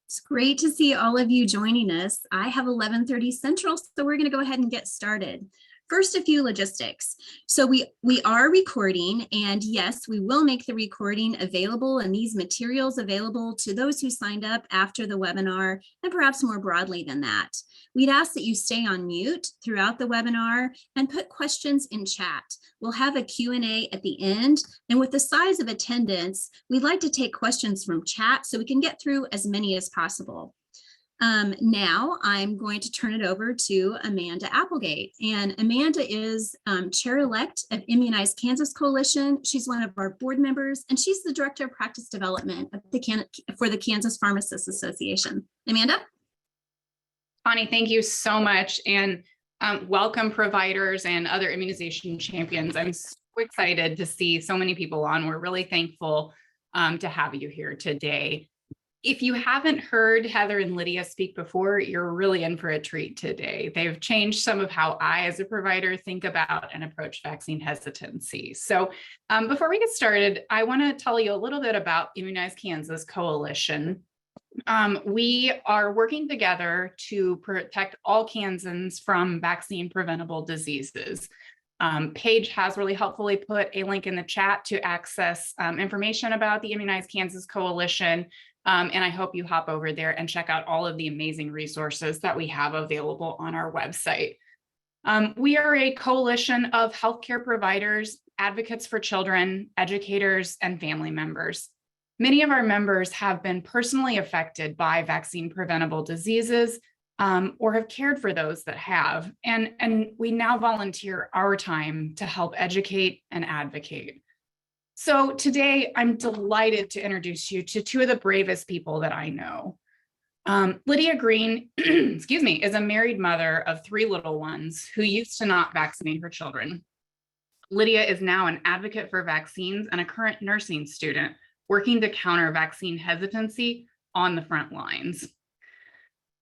It's great to see all of you joining us. I have 11:30 Central, so we're going to go ahead and get started. First, a few logistics. So we are recording, and yes, we will make the recording available and these materials available to those who signed up after the webinar, and perhaps more broadly than that. We'd ask that you stay on mute throughout the webinar and put questions in chat. We'll have a Q&A at the end, and with the size of attendance, we'd like to take questions from chat so we can get through as many as possible. Now I'm going to turn it over to Amanda Applegate, and Amanda is chair-elect of Immunize Kansas Coalition. She's one of our board members, and she's the director of practice development for the Kansas Pharmacists Association. Amanda? Connie, thank you so much, and welcome providers and other immunization champions. I'm so excited to see so many people on. We're really thankful to have you here today. If you haven't heard Heather and Lydia speak before, you're really in for a treat today. They've changed some of how I, as a provider, think about and approach vaccine hesitancy. So before we get started, I want to tell you a little bit about Immunize Kansas Coalition. We are working together to protect all Kansans from vaccine preventable diseases. Paige has really helpfully put a link in the chat to access information about the Immunize Kansas Coalition. And I hope you hop over there and check out all of the amazing resources that we have available on our website. We are a coalition of healthcare providers, advocates for children, educators, and family members. Many of our members have been personally affected by vaccine preventable diseases or have cared for those that have. And we now volunteer our time to help educate and advocate. So today, I'm delighted to introduce you to two of the bravest people that I know. Lydia Green, excuse me, is a married mother of 3 little ones who used to not vaccinate her children. Lydia is now an advocate for vaccines and a current nursing student working to counter vaccine hesitancy on the front lines.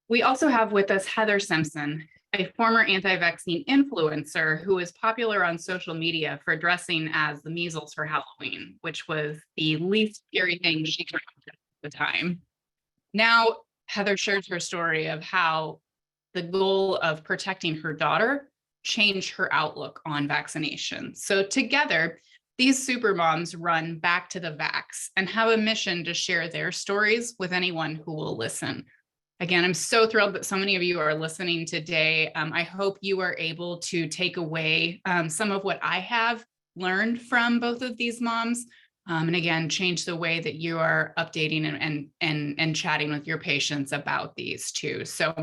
We also have with us Heather Simpson, a former anti-vaccine influencer who is popular on social media for dressing as the measles for Halloween, which was the least scary thing she could do at the time. Now, Heather shares her story of how the goal of protecting her daughter changed her outlook on vaccination. So together, these super moms run Back to the Vax and have a mission to share their stories with anyone who will listen. Again, I'm so thrilled that so many of you are listening today. I hope you are able to take away some of what I have learned from both of these moms, and again, change the way that you are updating and chatting with your patients about these too. So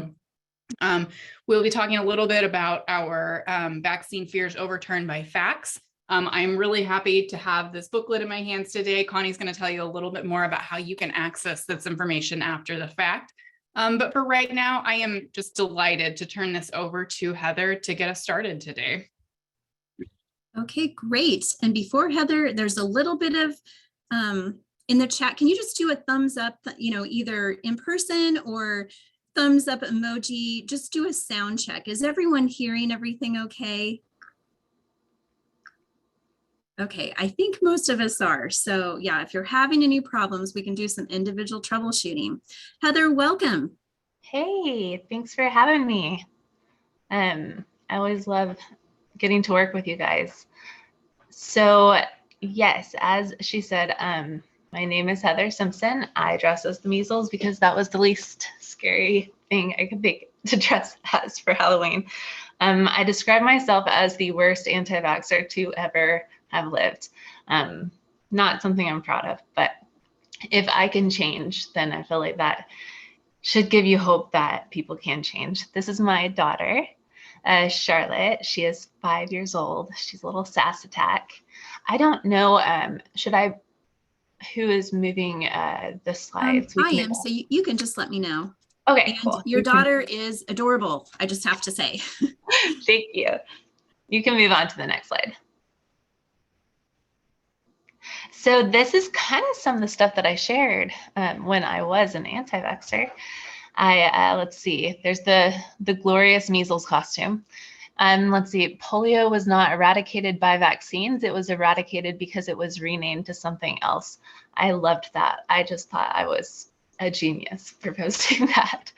we'll be talking a little bit about our vaccine Fears Overturned by Facts. I'm really happy to have this booklet in my hands today. Connie's going to tell you a little bit more about how you can access this information after the fact. But for right now, I am just delighted to turn this over to Heather to get us started today. Okay, great. And before Heather, there's a little bit of in the chat. Can you just do a thumbs up, either in person or thumbs up emoji? Just do a sound check. Is everyone hearing everything okay? Okay, I think most of us are. So yeah, if you're having any problems, we can do some individual troubleshooting. Heather, welcome. Hey, thanks for having me. I always love getting to work with you guys. So yes, as she said, my name is Heather Simpson. I dress as the measles because that was the least scary thing I could think to dress as for Halloween. I describe myself as the worst anti-vaxxer to ever have lived. Not something I'm proud of, but if I can change, then I feel like that should give you hope that people can change. This is my daughter, Charlotte. She is 5 years old. She's a little sass attack. I don't know, who is moving the slides? I am, so you can just let me know. Okay, and cool. Your daughter is adorable, I just have to say. Thank you. You can move on to the next slide. So this is kind of some of the stuff that I shared when I was an anti-vaxxer. Let's see, there's the glorious measles costume. Let's see, polio was not eradicated by vaccines. It was eradicated because it was renamed to something else. I loved that. I just thought I was a genius for posting that.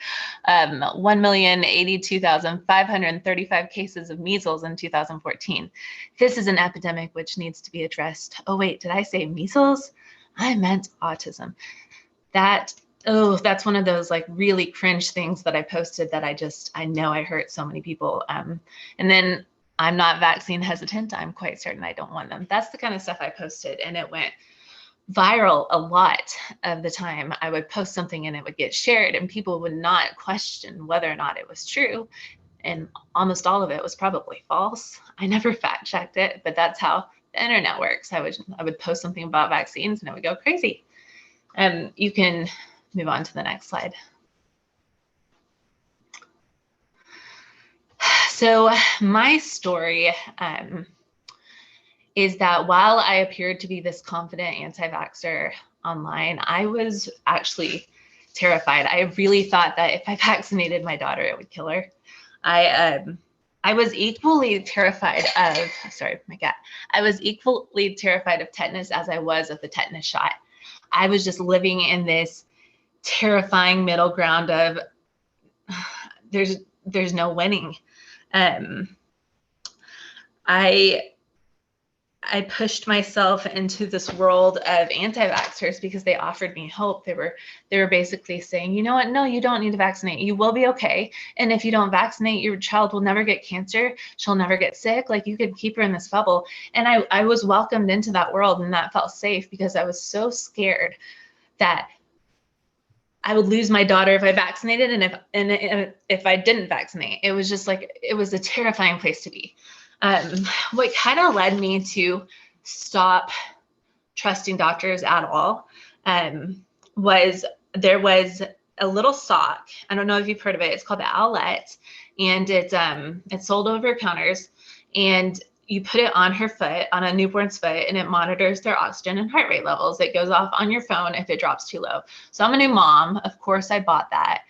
1,082,535 cases of measles in 2014. This is an epidemic which needs to be addressed. Oh wait, did I say measles? I meant autism. That's one of those like really cringe things that I posted that I know I hurt so many people. And then I'm not vaccine hesitant. I'm quite certain I don't want them. That's the kind of stuff I posted, and it went viral a lot of the time. I would post something and it would get shared, and people would not question whether or not it was true. And almost all of it was probably false. I never fact checked it, but that's how the internet works. I would post something about vaccines and it would go crazy. You can move on to the next slide. So my story is that while I appeared to be this confident anti-vaxxer online, I was actually terrified. I really thought that if I vaccinated my daughter, it would kill her. I was equally terrified of, sorry, my cat. I was equally terrified of tetanus as I was of the tetanus shot. I was just living in this terrifying middle ground of there's no winning. I pushed myself into this world of anti-vaxxers because they offered me hope. They were basically saying, you know what? No, you don't need to vaccinate. You will be okay. And if you don't vaccinate, your child will never get cancer. She'll never get sick. Like, you could keep her in this bubble. And I was welcomed into that world, and that felt safe because I was so scared that I would lose my daughter if I vaccinated, and if I didn't vaccinate. It was just like, it was a terrifying place to be. What kind of led me to stop trusting doctors at all was there was a little sock. I don't know if you've heard of it. It's called the Owlet, and it's sold over counters, and you put it on her foot, on a newborn's foot, and it monitors their oxygen and heart rate levels. It goes off on your phone if it drops too low. So I'm a new mom. Of course, I bought that.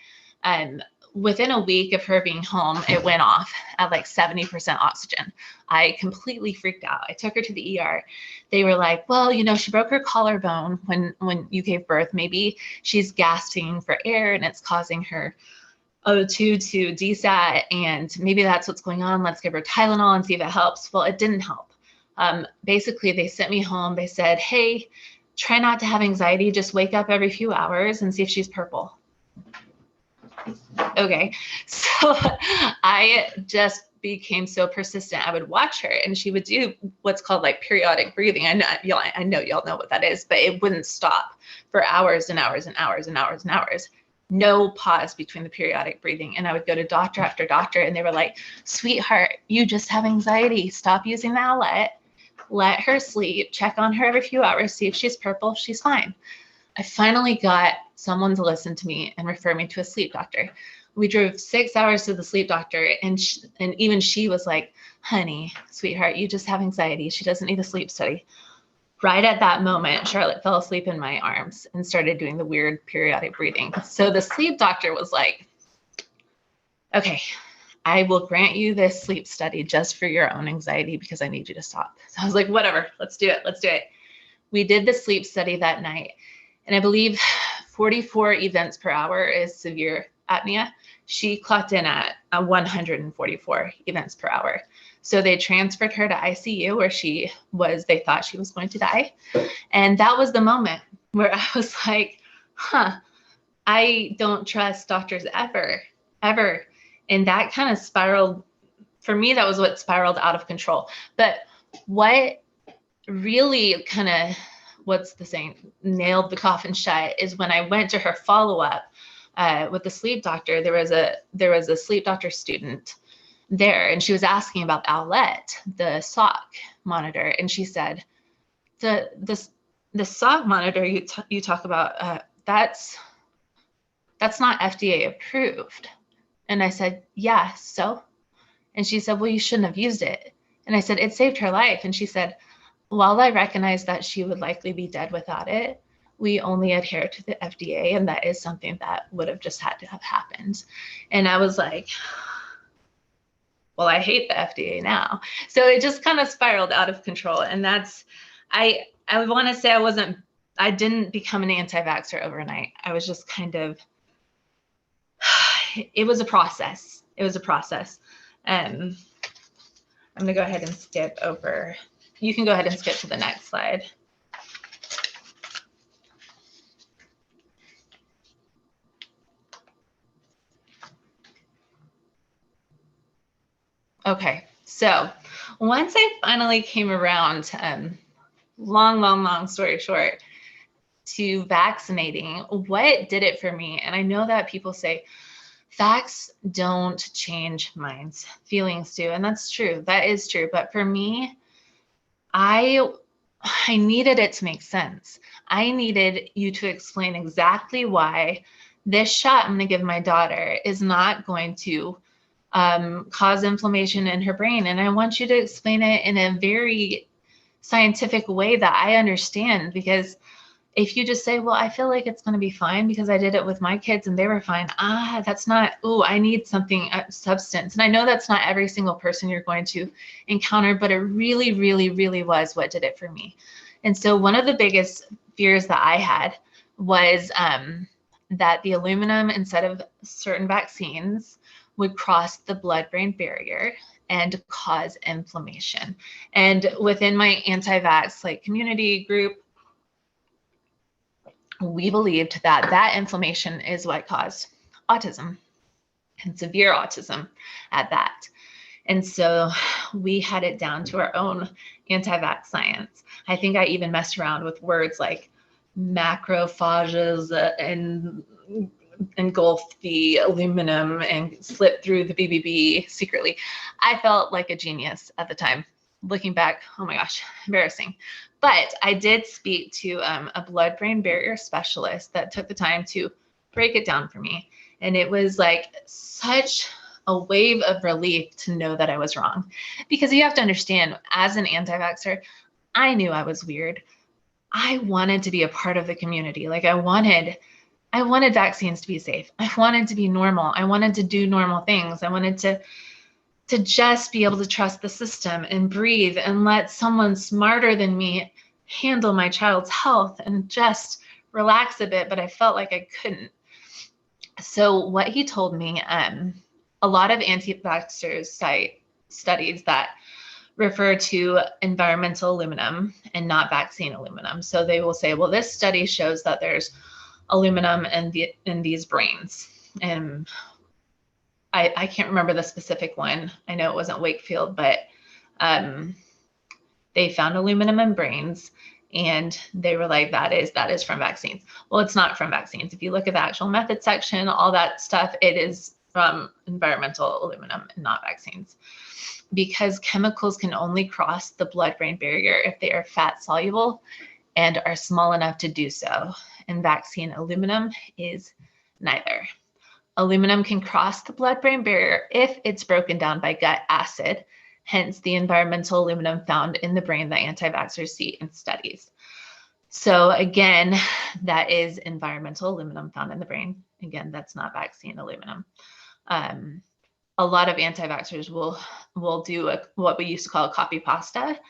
Within a week of her being home, it went off at like 70% oxygen. I completely freaked out. I took her to the ER. They were like, well, you know, she broke her collarbone when you gave birth. Maybe she's gasping for air and it's causing her O2 to desat, and maybe that's what's going on. Let's give her Tylenol and see if it helps. Well, it didn't help. Basically, they sent me home. They said, hey, try not to have anxiety. Just wake up every few hours and see if she's purple. Okay, so I just became so persistent. I would watch her, and she would do what's called like periodic breathing. I know y'all know what that is, but it wouldn't stop for hours and hours and hours and hours and hours. No pause between the periodic breathing. And I would go to doctor after doctor, and they were like, sweetheart, you just have anxiety. Stop using the Owlet. Let her sleep. Check on her every few hours. See if she's purple. She's fine. I finally got someone to listen to me and refer me to a sleep doctor. We drove 6 hours to the sleep doctor, and even she was like, honey, sweetheart, you just have anxiety. She doesn't need a sleep study. Right at that moment, Charlotte fell asleep in my arms and started doing the weird periodic breathing. So the sleep doctor was like, okay, I will grant you this sleep study just for your own anxiety because I need you to stop. So I was like, whatever, let's do it. Let's do it. We did the sleep study that night, and I believe 44 events per hour is severe apnea. She clocked in at 144 events per hour. So they transferred her to ICU where they thought she was going to die. And that was the moment where I was like, I don't trust doctors ever. And that kind of spiraled, for me, that was what spiraled out of control. But what really kind of, what's the saying, nailed the coffin shut is when I went to her follow-up with the sleep doctor. There was a sleep doctor student there, and she was asking about the Owlet, the sock monitor, and she said, the sock monitor you talk about, that's not FDA approved. And I said, yeah, so? And she said, well, you shouldn't have used it. And I said, it saved her life. And she said, while I recognize that she would likely be dead without it, we only adhere to the FDA, and that is something that would have just had to have happened. And I was like, well, I hate the FDA now. So it just kind of spiraled out of control. And I want to say I wasn't I didn't become an anti-vaxxer overnight. I was just kind of, it was a process. It was a process. I'm going to go ahead and skip over. You can go ahead and skip to the next slide. Okay, so once I finally came around, long story short, to vaccinating, what did it for me? And I know that people say, facts don't change minds, feelings do. And that's true. That is true. But for me, I needed it to make sense. I needed you to explain exactly why this shot I'm going to give my daughter is not going to cause inflammation in her brain. And I want you to explain it in a very scientific way that I understand, because if you just say, well, I feel like it's going to be fine because I did it with my kids and they were fine. That's not, I need something, substance. And I know that's not every single person you're going to encounter, but it really, really, really was what did it for me. And so one of the biggest fears that I had was that the aluminum, instead of certain vaccines, would cross the blood-brain barrier and cause inflammation. And within my anti-vax community group, we believed that that inflammation is what caused autism, and severe autism at that. And so we had it down to our own anti-vax science. I think I even messed around with words like macrophages and engulfed the aluminum and slipped through the BBB secretly. I felt like a genius at the time. Looking back, oh my gosh, embarrassing. But I did speak to a blood-brain barrier specialist that took the time to break it down for me. And it was like such a wave of relief to know that I was wrong. Because you have to understand, as an anti-vaxxer, I knew I was weird. I wanted to be a part of the community. Like I wanted vaccines to be safe. I wanted to be normal. I wanted to do normal things. I wanted to just be able to trust the system and breathe and let someone smarter than me handle my child's health and just relax a bit, but I felt like I couldn't. So what he told me, a lot of anti-vaxxers cite studies that refer to environmental aluminum and not vaccine aluminum. So they will say, well, this study shows that there's aluminum in these brains. And I can't remember the specific one. I know it wasn't Wakefield, but they found aluminum in brains and they were like, that is from vaccines. Well, it's not from vaccines. If you look at the actual method section, all that stuff, it is from environmental aluminum and not vaccines. Because chemicals can only cross the blood-brain barrier if they are fat soluble and are small enough to do so. And vaccine aluminum is neither. Aluminum can cross the blood-brain barrier if it's broken down by gut acid, hence the environmental aluminum found in the brain that anti-vaxxers see in studies. So again, that is environmental aluminum found in the brain. Again, that's not vaccine aluminum. A lot of anti-vaxxers will do what we used to call a copy pasta.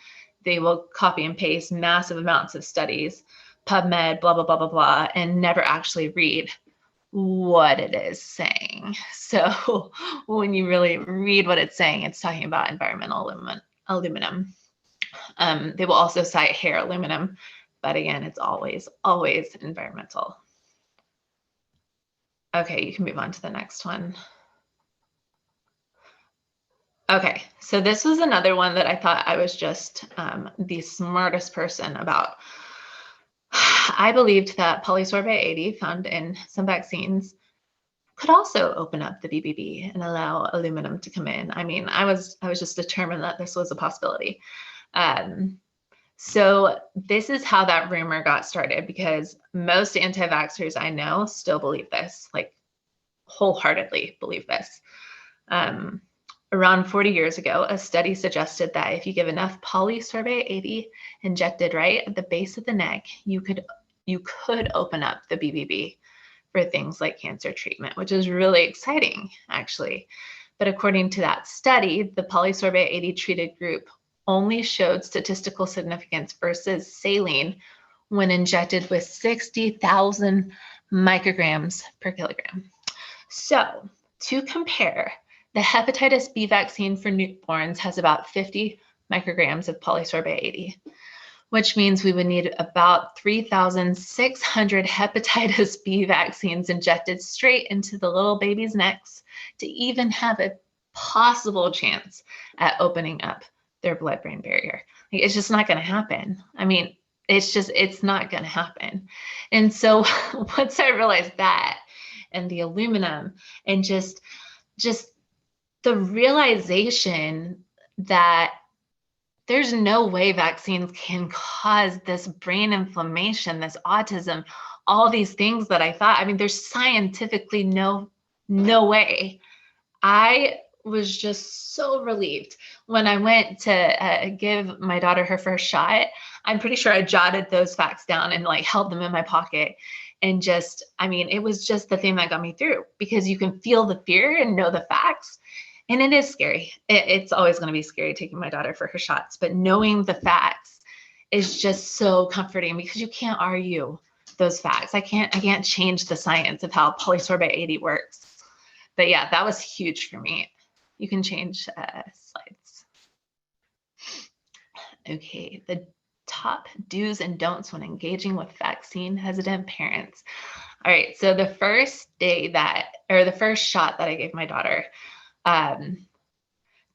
They will copy and paste massive amounts of studies, PubMed, blah, blah, blah, blah, blah, and never actually read what it is saying. So when you really read what it's saying, it's talking about environmental aluminum. They will also cite hair aluminum, but again, it's always environmental. Okay, you can move on to the next one. Okay, so this was another one that I thought I was just the smartest person about. I believed that polysorbate 80 found in some vaccines could also open up the BBB and allow aluminum to come in. I mean, I was just determined that this was a possibility. So this is how that rumor got started, because most anti-vaxxers I know still believe this, like wholeheartedly believe this. Around 40 years ago, a study suggested that if you give enough polysorbate 80 injected right at the base of the neck, you could open up the BBB for things like cancer treatment, which is really exciting, actually. But according to that study, the polysorbate 80 treated group only showed statistical significance versus saline when injected with 60,000 micrograms per kilogram. So to compare, the hepatitis B vaccine for newborns has about 50 micrograms of polysorbate 80, which means we would need about 3,600 hepatitis B vaccines injected straight into the little babies' necks to even have a possible chance at opening up their blood-brain barrier. Like, it's just not going to happen. I mean, it's not going to happen. And so once I realized that, and the aluminum, and just the realization that there's no way vaccines can cause this brain inflammation, this autism, all these things that I thought, I mean, there's scientifically no way. I was just so relieved when I went to give my daughter her first shot. I'm pretty sure I jotted those facts down and like held them in my pocket. And just, I mean, it was just the thing that got me through, because you can feel the fear and know the facts. And it is scary. It's always going to be scary taking my daughter for her shots, but knowing the facts is just so comforting, because you can't argue those facts. I can't change the science of how polysorbate 80 works. But yeah, that was huge for me. You can change slides. Okay, the top do's and don'ts when engaging with vaccine hesitant parents. All right, so the first shot that I gave my daughter,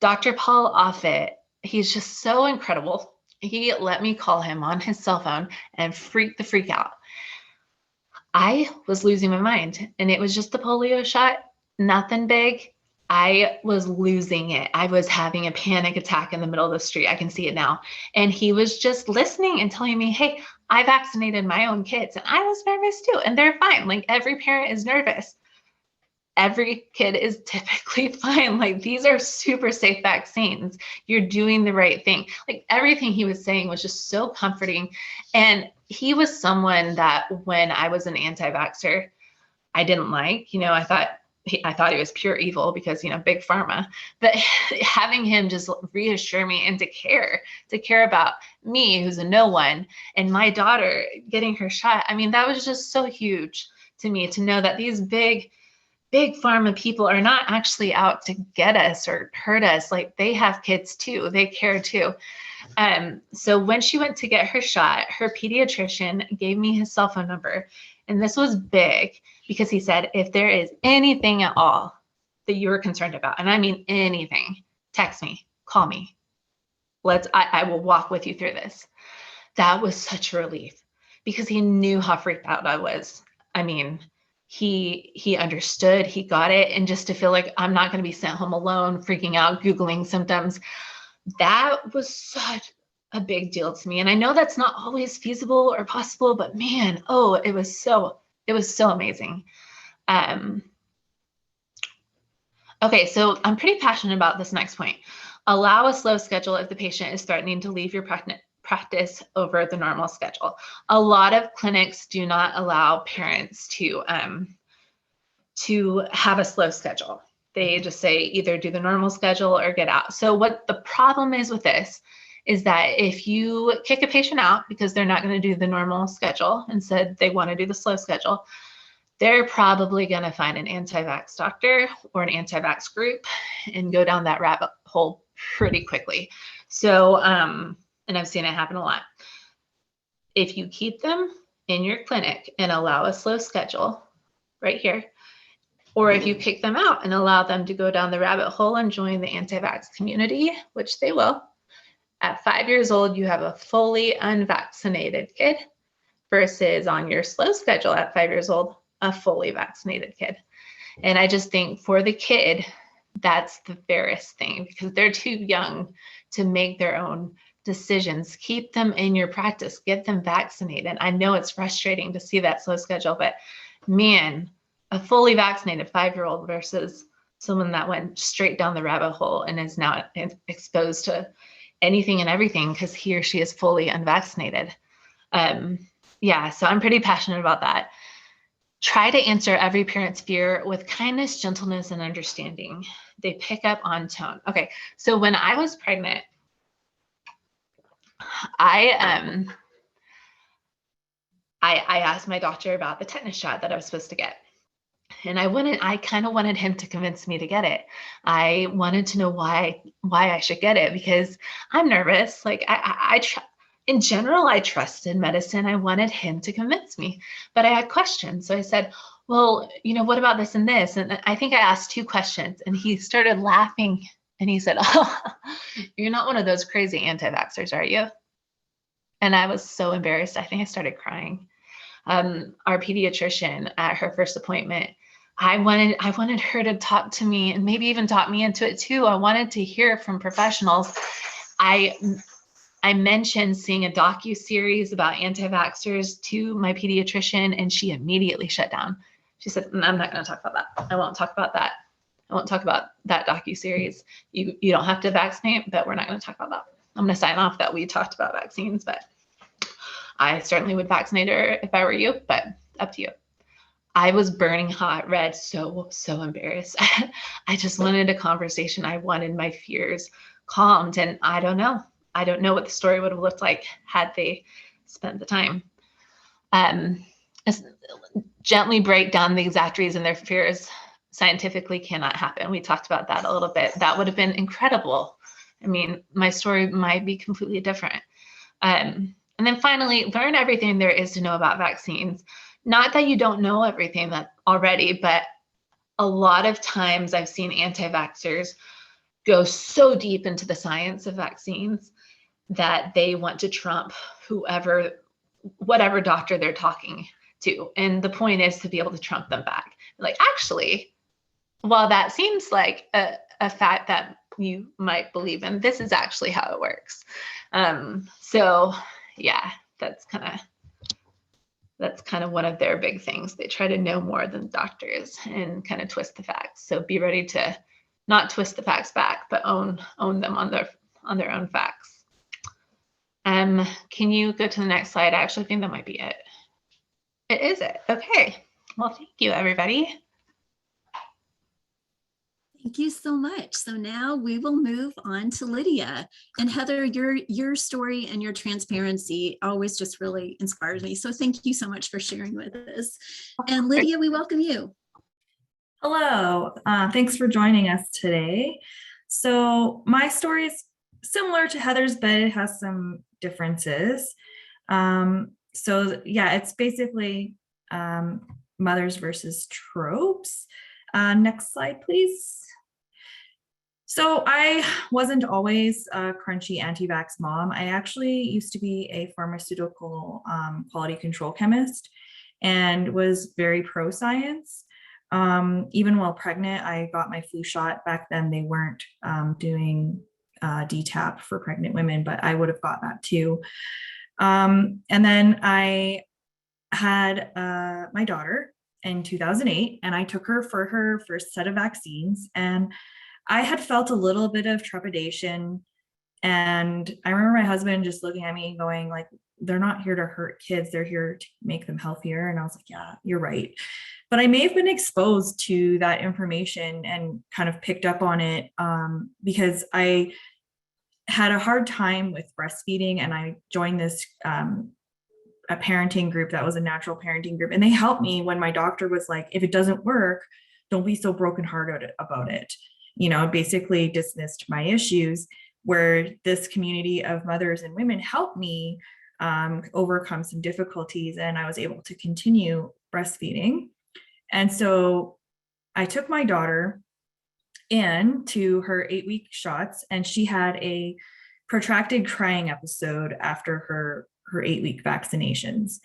Dr. Paul Offit, he's just so incredible. He let me call him on his cell phone and freak the freak out. I was losing my mind, and it was just the polio shot, nothing big. I was losing it. I was having a panic attack in the middle of the street. I can see it now. And he was just listening and telling me, hey, I vaccinated my own kids, and I was nervous too. And they're fine. Like, every parent is nervous. Every kid is typically fine. Like, these are super safe vaccines. You're doing the right thing. Like, everything he was saying was just so comforting. And he was someone that when I was an anti-vaxxer, I didn't like. I thought he was pure evil because, big pharma. But having him just reassure me and to care about me, who's a no one, and my daughter getting her shot, I mean, that was just so huge to me, to know that these big pharma people are not actually out to get us or hurt us. Like, they have kids too. They care too. So when she went to get her shot, her pediatrician gave me his cell phone number. And this was big, because he said, if there is anything at all that you're concerned about, and I mean anything, text me, call me. I will walk with you through this. That was such a relief, because he knew how freaked out I was. I mean, he understood, he got it. And just to feel like I'm not going to be sent home alone, freaking out, Googling symptoms, that was such a big deal to me. And I know that's not always feasible or possible, but man, it was so amazing. Okay, so I'm pretty passionate about this next point. Allow a slow schedule if the patient is threatening to leave your practice over the normal schedule. A lot of clinics do not allow parents to have a slow schedule. They just say either do the normal schedule or get out. So what the problem is with this is that if you kick a patient out because they're not going to do the normal schedule, instead they want to do the slow schedule, they're probably going to find an anti-vax doctor or an anti-vax group and go down that rabbit hole pretty quickly. So, and I've seen it happen a lot. If you keep them in your clinic and allow a slow schedule right here, or if you pick them out and allow them to go down the rabbit hole and join the anti-vax community, which they will, at 5 years old, you have a fully unvaccinated kid versus on your slow schedule at 5 years old, a fully vaccinated kid. And I just think for the kid, that's the fairest thing, because they're too young to make their own decisions. Keep them in your practice, get them vaccinated. I know it's frustrating to see that slow schedule, but man, a fully vaccinated 5-year-old versus someone that went straight down the rabbit hole and is now exposed to anything and everything because he or she is fully unvaccinated. Yeah, so I'm pretty passionate about that. Try to answer every parent's fear with kindness, gentleness, and understanding. They pick up on tone. Okay, so when I was pregnant, I I asked my doctor about the tetanus shot that I was supposed to get. And I kind of wanted him to convince me to get it. I wanted to know why I should get it, because I'm nervous. Like in general, I trusted medicine. I wanted him to convince me, but I had questions. So I said, well, what about this and this? And I think I asked 2 questions, and he started laughing and he said, oh, you're not one of those crazy anti-vaxxers, are you? And I was so embarrassed. I think I started crying. Our pediatrician at her first appointment, I wanted her to talk to me and maybe even talk me into it too. I wanted to hear from professionals. I mentioned seeing a docu-series about anti-vaxxers to my pediatrician, and she immediately shut down. She said, I'm not going to talk about that. I won't talk about that. I won't talk about that docu-series. You don't have to vaccinate, but we're not going to talk about that. I'm going to sign off that we talked about vaccines, but I certainly would vaccinate her if I were you, but up to you. I was burning hot red, so embarrassed. I just wanted a conversation. I wanted my fears calmed, and I don't know. I don't know what the story would have looked like had they spent the time. Gently break down the exact reason their fears scientifically cannot happen. We talked about that a little bit. That would have been incredible. I mean, my story might be completely different. And then finally, learn everything there is to know about vaccines. Not that you don't know everything that already, but a lot of times I've seen anti-vaxxers go so deep into the science of vaccines that they want to trump whatever doctor they're talking to. And the point is to be able to trump them back. Like, actually, while that seems like a fact that you might believe in, this is actually how it works. So yeah, that's kind of one of their big things. They try to know more than doctors and kind of twist the facts. So be ready to not twist the facts back, but own them on their own facts. Can you go to the next slide? I actually think that might be it. It is it. Okay. Well, thank you, everybody. Thank you so much. So now we will move on to Lydia. And Heather, your story and your transparency always just really inspires me. So thank you so much for sharing with us. And Lydia, we welcome you. Hello, thanks for joining us today. So my story is similar to Heather's, but it has some differences. So yeah, it's basically mothers versus tropes. Next slide, please. So I wasn't always a crunchy anti-vax mom. I actually used to be a pharmaceutical quality control chemist and was very pro-science. Even while pregnant, I got my flu shot. Back then, they weren't doing DTaP for pregnant women, but I would have got that too. And then I had my daughter in 2008, and I took her for her first set of vaccines. And I had felt a little bit of trepidation. And I remember my husband just looking at me going like, they're not here to hurt kids. They're here to make them healthier. And I was like, yeah, you're right. But I may have been exposed to that information and kind of picked up on it because I had a hard time with breastfeeding, and I joined this a parenting group that was a natural parenting group, and they helped me when my doctor was like, if it doesn't work, don't be so brokenhearted about it. Basically dismissed my issues, where this community of mothers and women helped me overcome some difficulties, and I was able to continue breastfeeding. And so I took my daughter in to her 8-week shots, and she had a protracted crying episode after her 8-week vaccinations.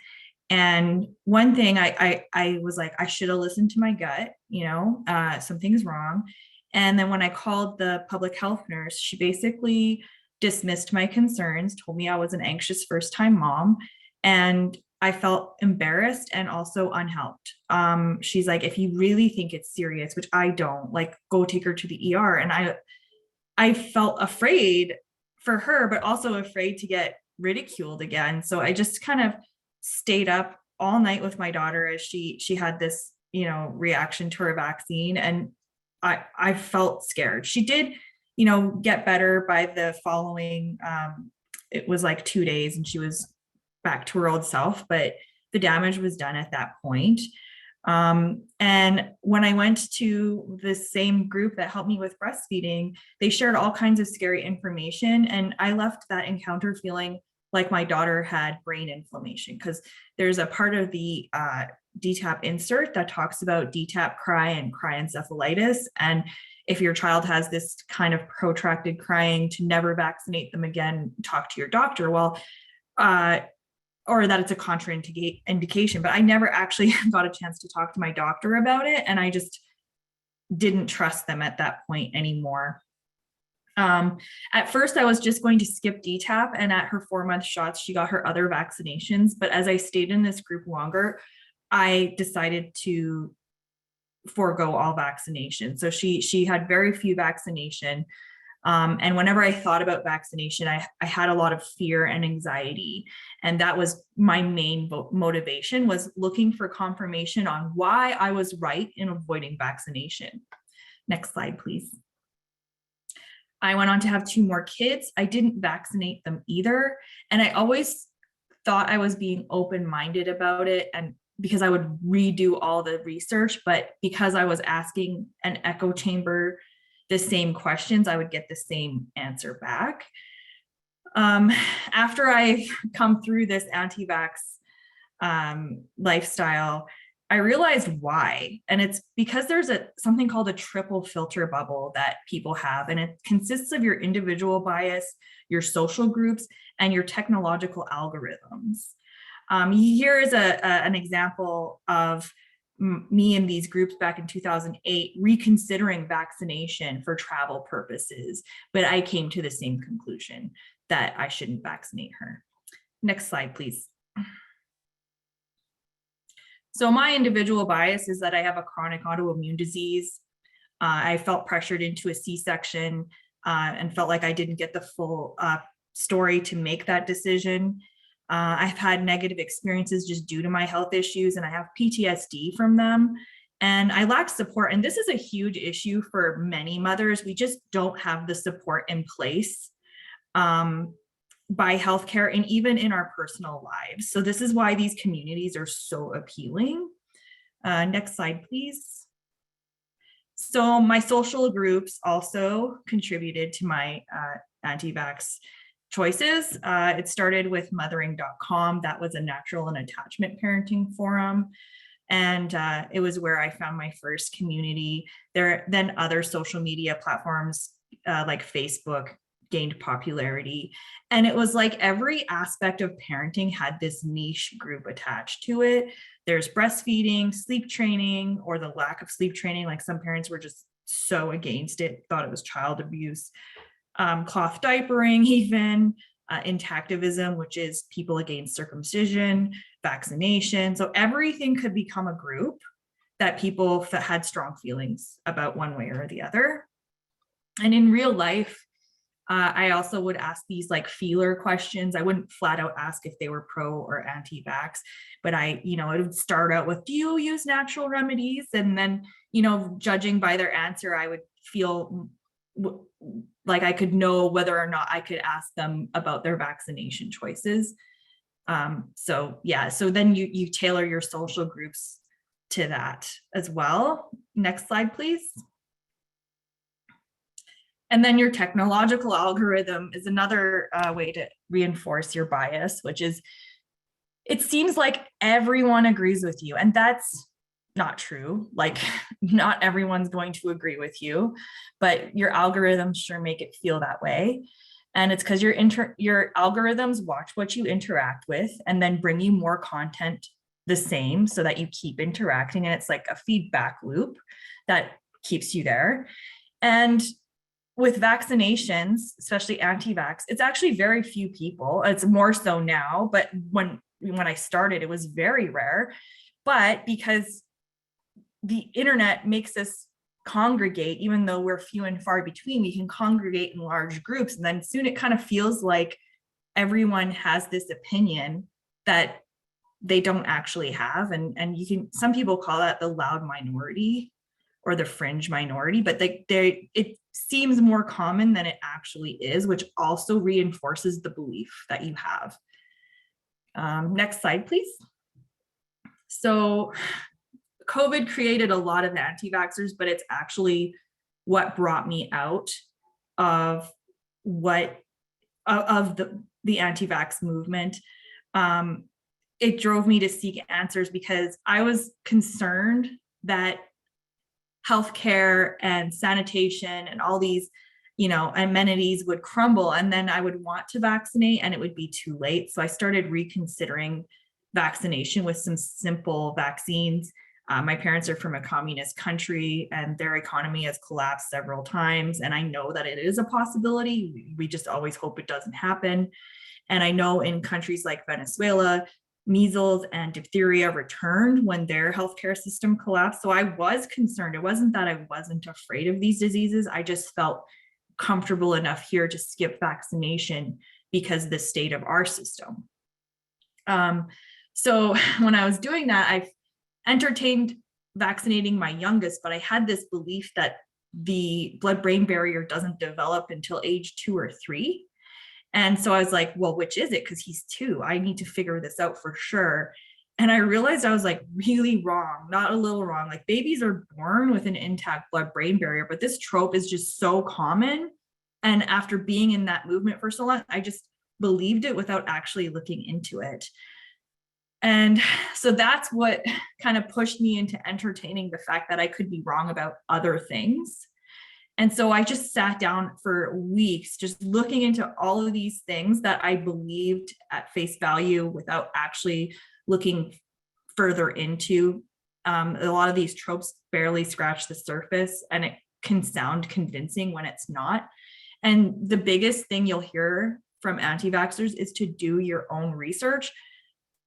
And one thing I was like, I should have listened to my gut, something's wrong. And then when I called the public health nurse, she basically dismissed my concerns, told me I was an anxious first-time mom, and I felt embarrassed and also unhelped. She's like, if you really think it's serious, which I don't, like, go take her to the ER. And I felt afraid for her, but also afraid to get ridiculed again. So I just kind of stayed up all night with my daughter as she had this, reaction to her vaccine. And I felt scared. She did, get better by the following, it was like 2 days, and she was back to her old self. But the damage was done at that point. And when I went to the same group that helped me with breastfeeding, they shared all kinds of scary information. And I left that encounter feeling like my daughter had brain inflammation, because there's a part of the DTaP insert that talks about DTaP cry and cry encephalitis. And if your child has this kind of protracted crying, to never vaccinate them again, talk to your doctor. Well, or that it's a contraindication, but I never actually got a chance to talk to my doctor about it. And I just didn't trust them at that point anymore. At first I was just going to skip DTaP, and at her 4-month shots, she got her other vaccinations. But as I stayed in this group longer, I decided to forego all vaccination. So she had very few vaccination. And whenever I thought about vaccination, I had a lot of fear and anxiety. And that was my main motivation, was looking for confirmation on why I was right in avoiding vaccination. Next slide, please. I went on to have 2 more kids. I didn't vaccinate them either. And I always thought I was being open-minded about it, and because I would redo all the research, but because I was asking an echo chamber the same questions, I would get the same answer back. After I've come through this anti-vax lifestyle, I realized why. And it's because there's something called a triple filter bubble that people have, and it consists of your individual bias, your social groups, and your technological algorithms. Here is an example of me in these groups back in 2008 reconsidering vaccination for travel purposes, but I came to the same conclusion, that I shouldn't vaccinate her. Next slide, please. So my individual bias is that I have a chronic autoimmune disease. I felt pressured into a C-section and felt like I didn't get the full story to make that decision. I've had negative experiences just due to my health issues, and I have PTSD from them. And I lack support. And this is a huge issue for many mothers. We just don't have the support in place by healthcare and even in our personal lives. So this is why these communities are so appealing. Next slide, please. So my social groups also contributed to my anti-vax choices. It started with mothering.com. That was a natural and attachment parenting forum. And it was where I found my first community. Then other social media platforms like Facebook gained popularity. And it was like every aspect of parenting had this niche group attached to it. There's breastfeeding, sleep training, or the lack of sleep training. Like some parents were just so against it, thought it was child abuse. Cloth diapering, even intactivism, which is people against circumcision, vaccination. So everything could become a group that people had strong feelings about one way or the other. And in real life, I also would ask these like feeler questions. I wouldn't flat out ask if they were pro or anti-vax, but it would start out with, do you use natural remedies? And then, judging by their answer, I would feel like I could know whether or not I could ask them about their vaccination choices. So then you tailor your social groups to that as well. Next slide, please. And then your technological algorithm is another way to reinforce your bias, which is, it seems like everyone agrees with you. And that's not true. Like, not everyone's going to agree with you, but your algorithms sure make it feel that way. And it's because your algorithms watch what you interact with and then bring you more content the same so that you keep interacting. And it's like a feedback loop that keeps you there. And with vaccinations, especially anti-vax, it's actually very few people. It's more so now, but when I started, it was very rare. But because the internet makes us congregate, even though we're few and far between, we can congregate in large groups. And then soon it kind of feels like everyone has this opinion that they don't actually have. And some people call that the loud minority or the fringe minority, but it seems more common than it actually is, which also reinforces the belief that you have. Next slide, please. So COVID created a lot of anti-vaxxers, but it's actually what brought me out of the anti-vax movement. It drove me to seek answers because I was concerned that healthcare and sanitation and all these, amenities would crumble, and then I would want to vaccinate and it would be too late. So I started reconsidering vaccination with some simple vaccines. My parents are from a communist country and their economy has collapsed several times. And I know that it is a possibility. We just always hope it doesn't happen. And I know in countries like Venezuela, measles and diphtheria returned when their healthcare system collapsed. So I was concerned. It wasn't that I wasn't afraid of these diseases. I just felt comfortable enough here to skip vaccination because of the state of our system. So when I was doing that, I entertained vaccinating my youngest, but I had this belief that the blood-brain barrier doesn't develop until age 2 or 3. And so I was like, well, which is it? Because he's 2. I need to figure this out for sure. And I realized I was like really wrong, not a little wrong. Like babies are born with an intact blood-brain barrier, but this trope is just so common. And after being in that movement for so long, I just believed it without actually looking into it. And so that's what kind of pushed me into entertaining the fact that I could be wrong about other things. And so I just sat down for weeks, just looking into all of these things that I believed at face value without actually looking further into. A lot of these tropes barely scratch the surface, and it can sound convincing when it's not. And the biggest thing you'll hear from anti-vaxxers is to do your own research,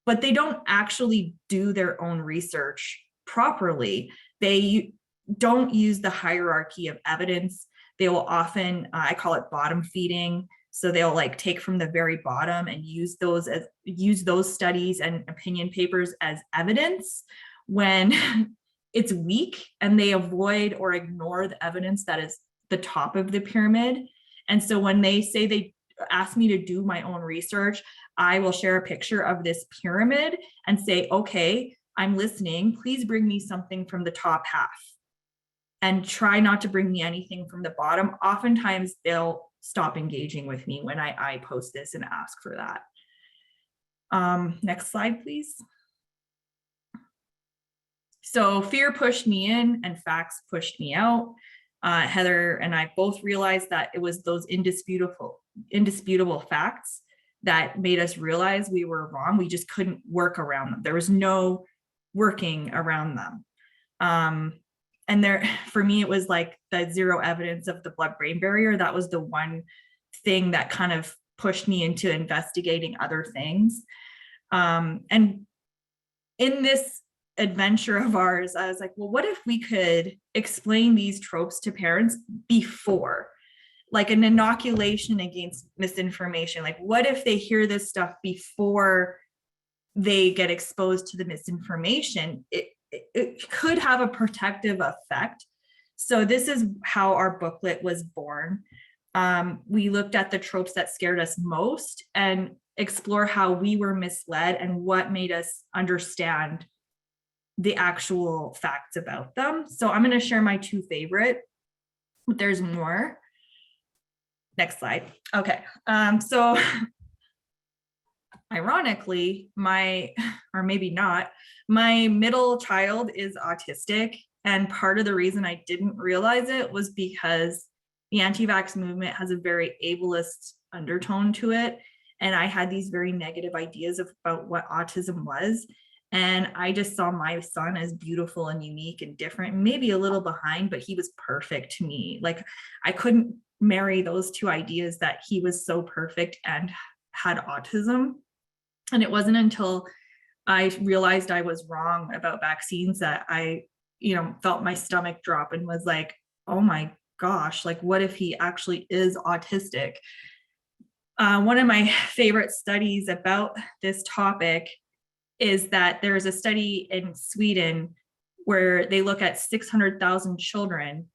but they don't actually do their own research properly. They don't use the hierarchy of evidence. They will often, I call it bottom feeding. So they'll like take from the very bottom and use those studies and opinion papers as evidence when it's weak, and they avoid or ignore the evidence that is the top of the pyramid. And so when they say they ask me to do my own research, I will share a picture of this pyramid and say, okay, I'm listening. Please bring me something from the top half. And try not to bring me anything from the bottom. Oftentimes they'll stop engaging with me when I post this and ask for that. Next slide, please. So fear pushed me in and facts pushed me out. Heather and I both realized that it was those indisputable facts that made us realize we were wrong. We just couldn't work around them. There was no working around them. And for me, it was like the zero evidence of the blood-brain barrier. That was the one thing that kind of pushed me into investigating other things. And in this adventure of ours, I was like, well, what if we could explain these tropes to parents before, like an inoculation against misinformation? Like, what if they hear this stuff before they get exposed to the misinformation? It could have a protective effect. So this is how our booklet was born. We looked at the tropes that scared us most and explore how we were misled and what made us understand the actual facts about them. So I'm going to share my 2 favorite, but there's more. Next slide. Okay. So ironically, or maybe not, my middle child is autistic. And part of the reason I didn't realize it was because the anti-vax movement has a very ableist undertone to it. And I had these very negative ideas about what autism was. And I just saw my son as beautiful and unique and different, maybe a little behind, but he was perfect to me. Like I couldn't marry those 2 ideas, that he was so perfect and had autism. And it wasn't until I realized I was wrong about vaccines that I, felt my stomach drop and was like, oh my gosh, like what if he actually is autistic? One of my favorite studies about this topic is that there's a study in Sweden where they look at 600,000 children,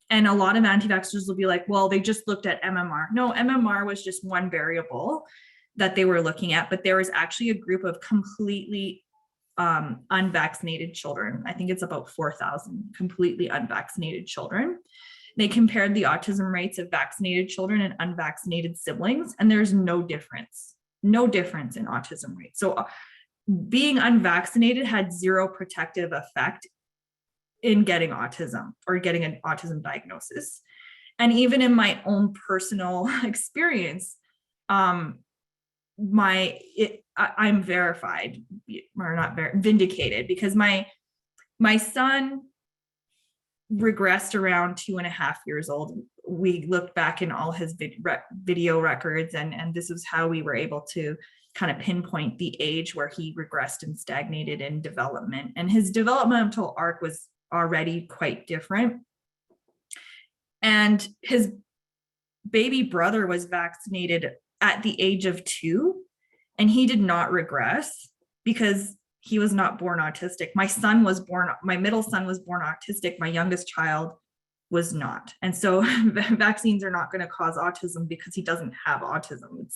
and a lot of anti-vaxxers will be like, well, they just looked at MMR. No, MMR was just one variable that they were looking at, but there was actually a group of completely unvaccinated children. I think it's about 4,000 completely unvaccinated children. They compared the autism rates of vaccinated children and unvaccinated siblings, and there's no difference in autism rates. So being unvaccinated had zero protective effect in getting autism or getting an autism diagnosis. And even in my own personal experience, I'm verified, or not vindicated, because my son regressed around 2.5 years old. We looked back in all his video records, and this is how we were able to kind of pinpoint the age where he regressed and stagnated in development. And his developmental arc was already quite different. And his baby brother was vaccinated at the age of 2, and he did not regress because he was not born autistic. My middle son was born autistic. My youngest child was not. And so vaccines are not going to cause autism because he doesn't have autism.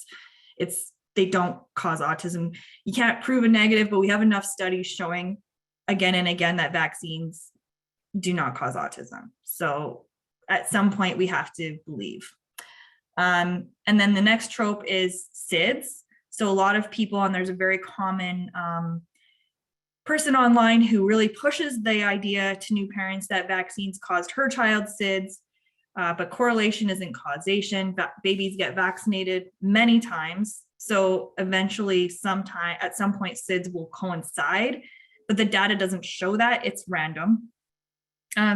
They don't cause autism. You can't prove a negative, but we have enough studies showing again and again that vaccines do not cause autism. So at some point we have to believe. And then the next trope is SIDS. So a lot of people, and there's a very common person online who really pushes the idea to new parents that vaccines caused her child SIDS, but correlation isn't causation. Babies get vaccinated many times. So eventually at some point SIDS will coincide, but the data doesn't show that, it's random.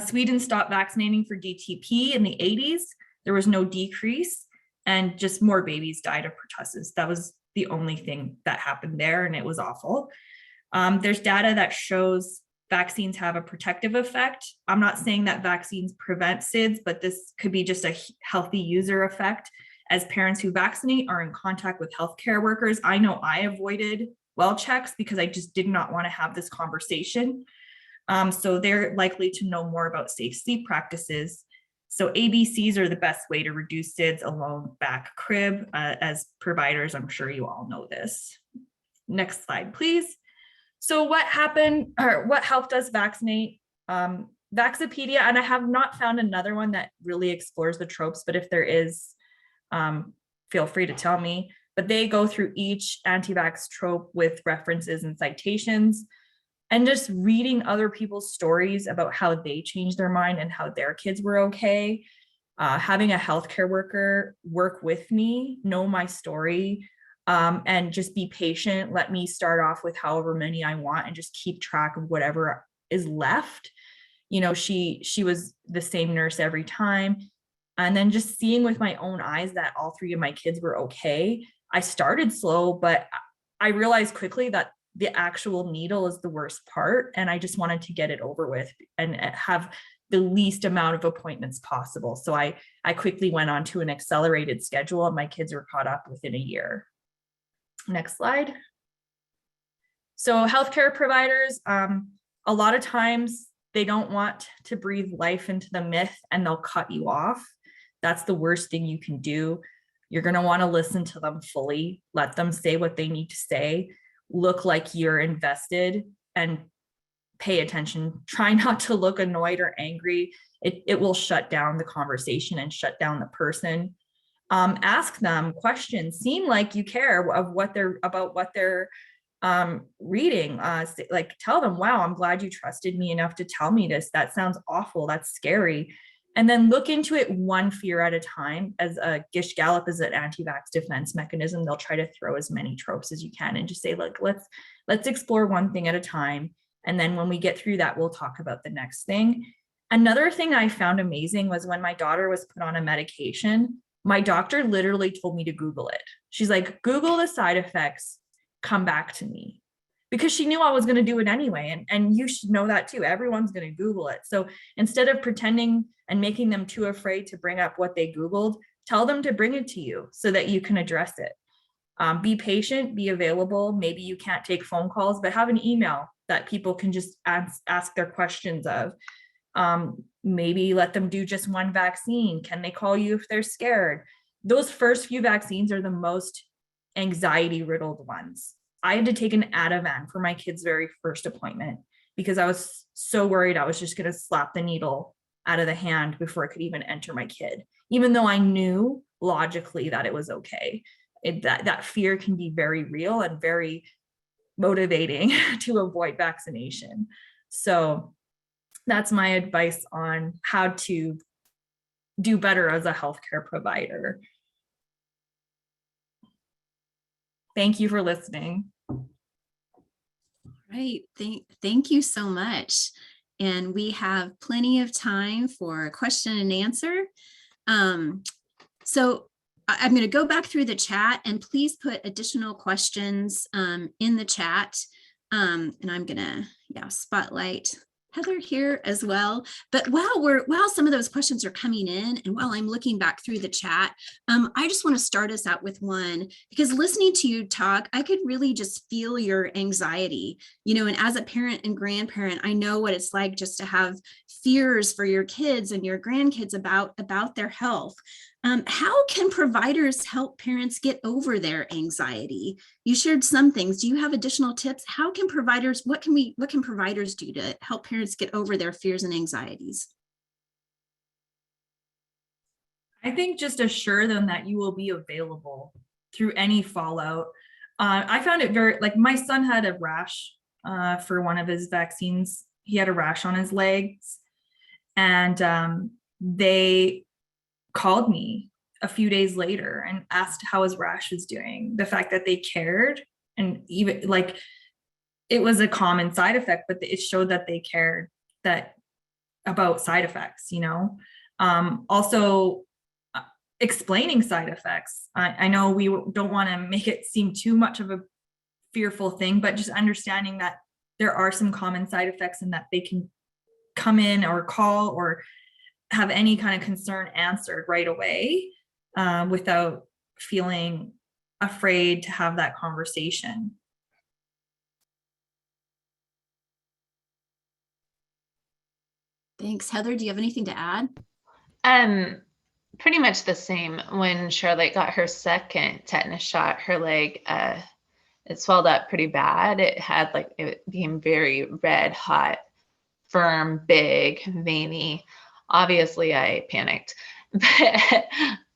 Sweden stopped vaccinating for DTP in the 80s. There was no decrease, and just more babies died of pertussis. That was the only thing that happened there, and it was awful. There's data that shows vaccines have a protective effect. I'm not saying that vaccines prevent SIDS, but this could be just a healthy user effect. As parents who vaccinate are in contact with healthcare workers, I know I avoided well checks because I just did not want to have this conversation. So they're likely to know more about safe sleep practices. So ABCs are the best way to reduce SIDS: alone, back, crib. As providers, I'm sure you all know this. Next slide, please. So what happened, or what helped us vaccinate? Vaxopedia, and I have not found another one that really explores the tropes, but if there is, feel free to tell me. But they go through each anti-vax trope with references and citations, and just reading other people's stories about how they changed their mind and how their kids were okay. Having a healthcare worker work with me, know my story, and just be patient. Let me start off with however many I want and just keep track of whatever is left. You know, she was the same nurse every time. And then just seeing with my own eyes that all 3 of my kids were okay. I started slow, but I realized quickly that the actual needle is the worst part. And I just wanted to get it over with and have the least amount of appointments possible. So I quickly went on to an accelerated schedule, and my kids were caught up within a year. Next slide. So healthcare providers, a lot of times they don't want to breathe life into the myth, and they'll cut you off. That's the worst thing you can do. You're going to want to listen to them fully, let them say what they need to say, look like you're invested, and pay attention. Try not to look annoyed or angry. It will shut down the conversation and shut down the person. Ask them questions. Seem like you care of what they're reading. Like tell them, wow, I'm glad you trusted me enough to tell me this. That sounds awful. That's scary. And then look into it one fear at a time. As a Gish Gallop is an anti-vax defense mechanism. They'll try to throw as many tropes as you can and just say, look, let's explore one thing at a time. And then when we get through that, we'll talk about the next thing. Another thing I found amazing was when my daughter was put on a medication, my doctor literally told me to Google it. She's like, Google the side effects, come back to me. Because she knew I was going to do it anyway. And you should know that too. Everyone's going to Google it. So instead of pretending and making them too afraid to bring up what they Googled, tell them to bring it to you so that you can address it. Be patient, be available. Maybe you can't take phone calls, but have an email that people can just ask their questions of. Maybe let them do just one vaccine. Can they call you if they're scared? Those first few vaccines are the most anxiety riddled ones. I had to take an Ativan for my kid's very first appointment because I was so worried I was just going to slap the needle out of the hand before I could even enter my kid, even though I knew logically that it was okay. That fear can be very real and very motivating to avoid vaccination. So that's my advice on how to do better as a healthcare provider. Thank you for listening. Right. Thank you so much. And we have plenty of time for question and answer. So I'm going to go back through the chat, and please put additional questions in the chat. And I'm going to spotlight Heather here as well. But while some of those questions are coming in, and while I'm looking back through the chat, I just want to start us out with one, because listening to you talk, I could really just feel your anxiety, and as a parent and grandparent, I know what it's like just to have fears for your kids and your grandkids about their health. How can providers help parents get over their anxiety? You shared some things. Do you have additional tips? What can providers do to help parents get over their fears and anxieties? I think just assure them that you will be available through any fallout. I found it very, like, my son had a rash for one of his vaccines. He had a rash on his legs, and they called me a few days later and asked how his rash was doing. The fact that they cared, and even like it was a common side effect, but it showed that they cared about side effects, also explaining side effects. I know we don't want to make it seem too much of a fearful thing, but just understanding that there are some common side effects and that they can come in or call or have any kind of concern answered right away, without feeling afraid to have that conversation. Thanks. Heather, do you have anything to add? Pretty much the same. When Charlotte got her second tetanus shot, her leg, it swelled up pretty bad. It became very red, hot, firm, big, veiny. Obviously, I panicked, but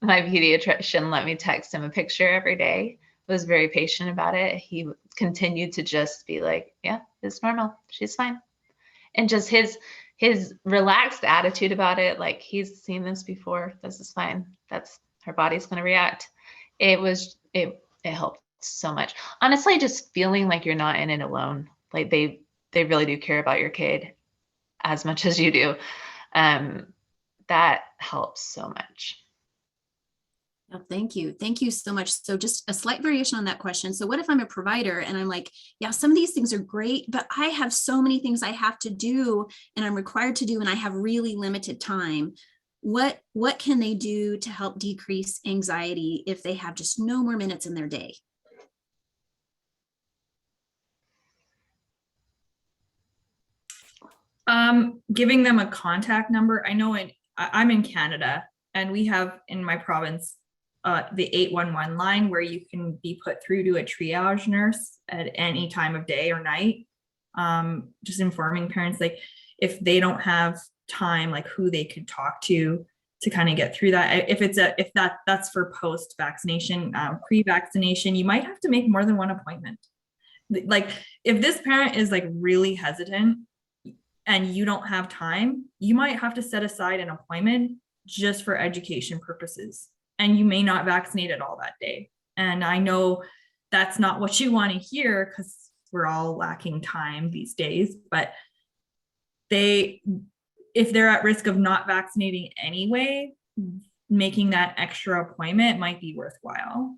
my pediatrician let me text him a picture every day. Was very patient about it. He continued to just be like, yeah, it's normal. She's fine. And just his relaxed attitude about it, like, he's seen this before. This is fine. Her body's going to react. It helped so much. Honestly, just feeling like you're not in it alone. Like, they really do care about your kid as much as you do. That helps so much. Oh, thank you. Thank you so much. So just a slight variation on that question. So what if I'm a provider and I'm like, yeah, some of these things are great, but I have so many things I have to do and I'm required to do, and I have really limited time. What can they do to help decrease anxiety if they have just no more minutes in their day? Giving them a contact number. I know I'm in Canada, and we have in my province the 811 line where you can be put through to a triage nurse at any time of day or night. Just informing parents, like, if they don't have time, like, who they could talk to kind of get through that. If that's for post-vaccination. Pre-vaccination, you might have to make more than one appointment. Like, if this parent is like really hesitant and you don't have time, you might have to set aside an appointment just for education purposes. And you may not vaccinate at all that day. And I know that's not what you want to hear, because we're all lacking time these days, but if they're at risk of not vaccinating anyway, making that extra appointment might be worthwhile.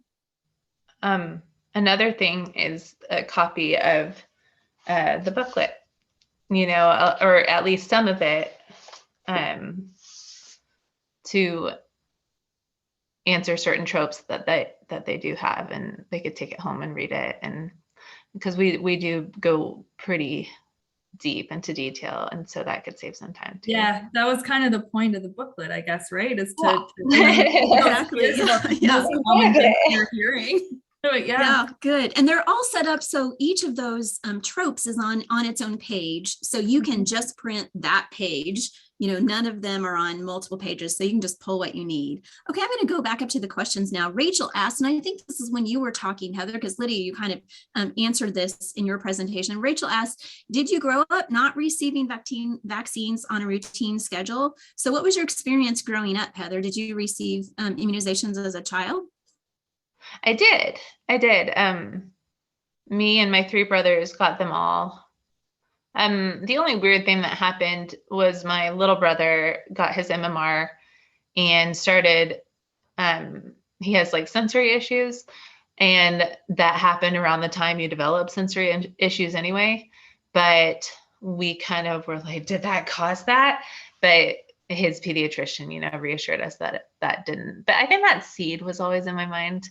Another thing is a copy of the booklet, or at least some of it, to answer certain tropes that they do have, and they could take it home and read it. And because we do go pretty deep into detail, and so that could save some time too. Yeah, that was kind of the point of the booklet, I guess, right? Is exactly. those common things you're hearing. But Yeah, good. And they're all set up so each of those tropes is on its own page. So you can just print that page. None of them are on multiple pages, so you can just pull what you need. Okay, I'm going to go back up to the questions now. Rachel asked, and I think this is when you were talking, Heather, because Lydia, you kind of answered this in your presentation. Rachel asked, did you grow up not receiving vaccines on a routine schedule? So what was your experience growing up, Heather? Did you receive immunizations as a child? I did. Me and my three brothers got them all. The only weird thing that happened was my little brother got his MMR and started, he has like sensory issues, and that happened around the time you develop sensory issues anyway. But we kind of were like, did that cause that? But his pediatrician, reassured us that that didn't. But I think that seed was always in my mind,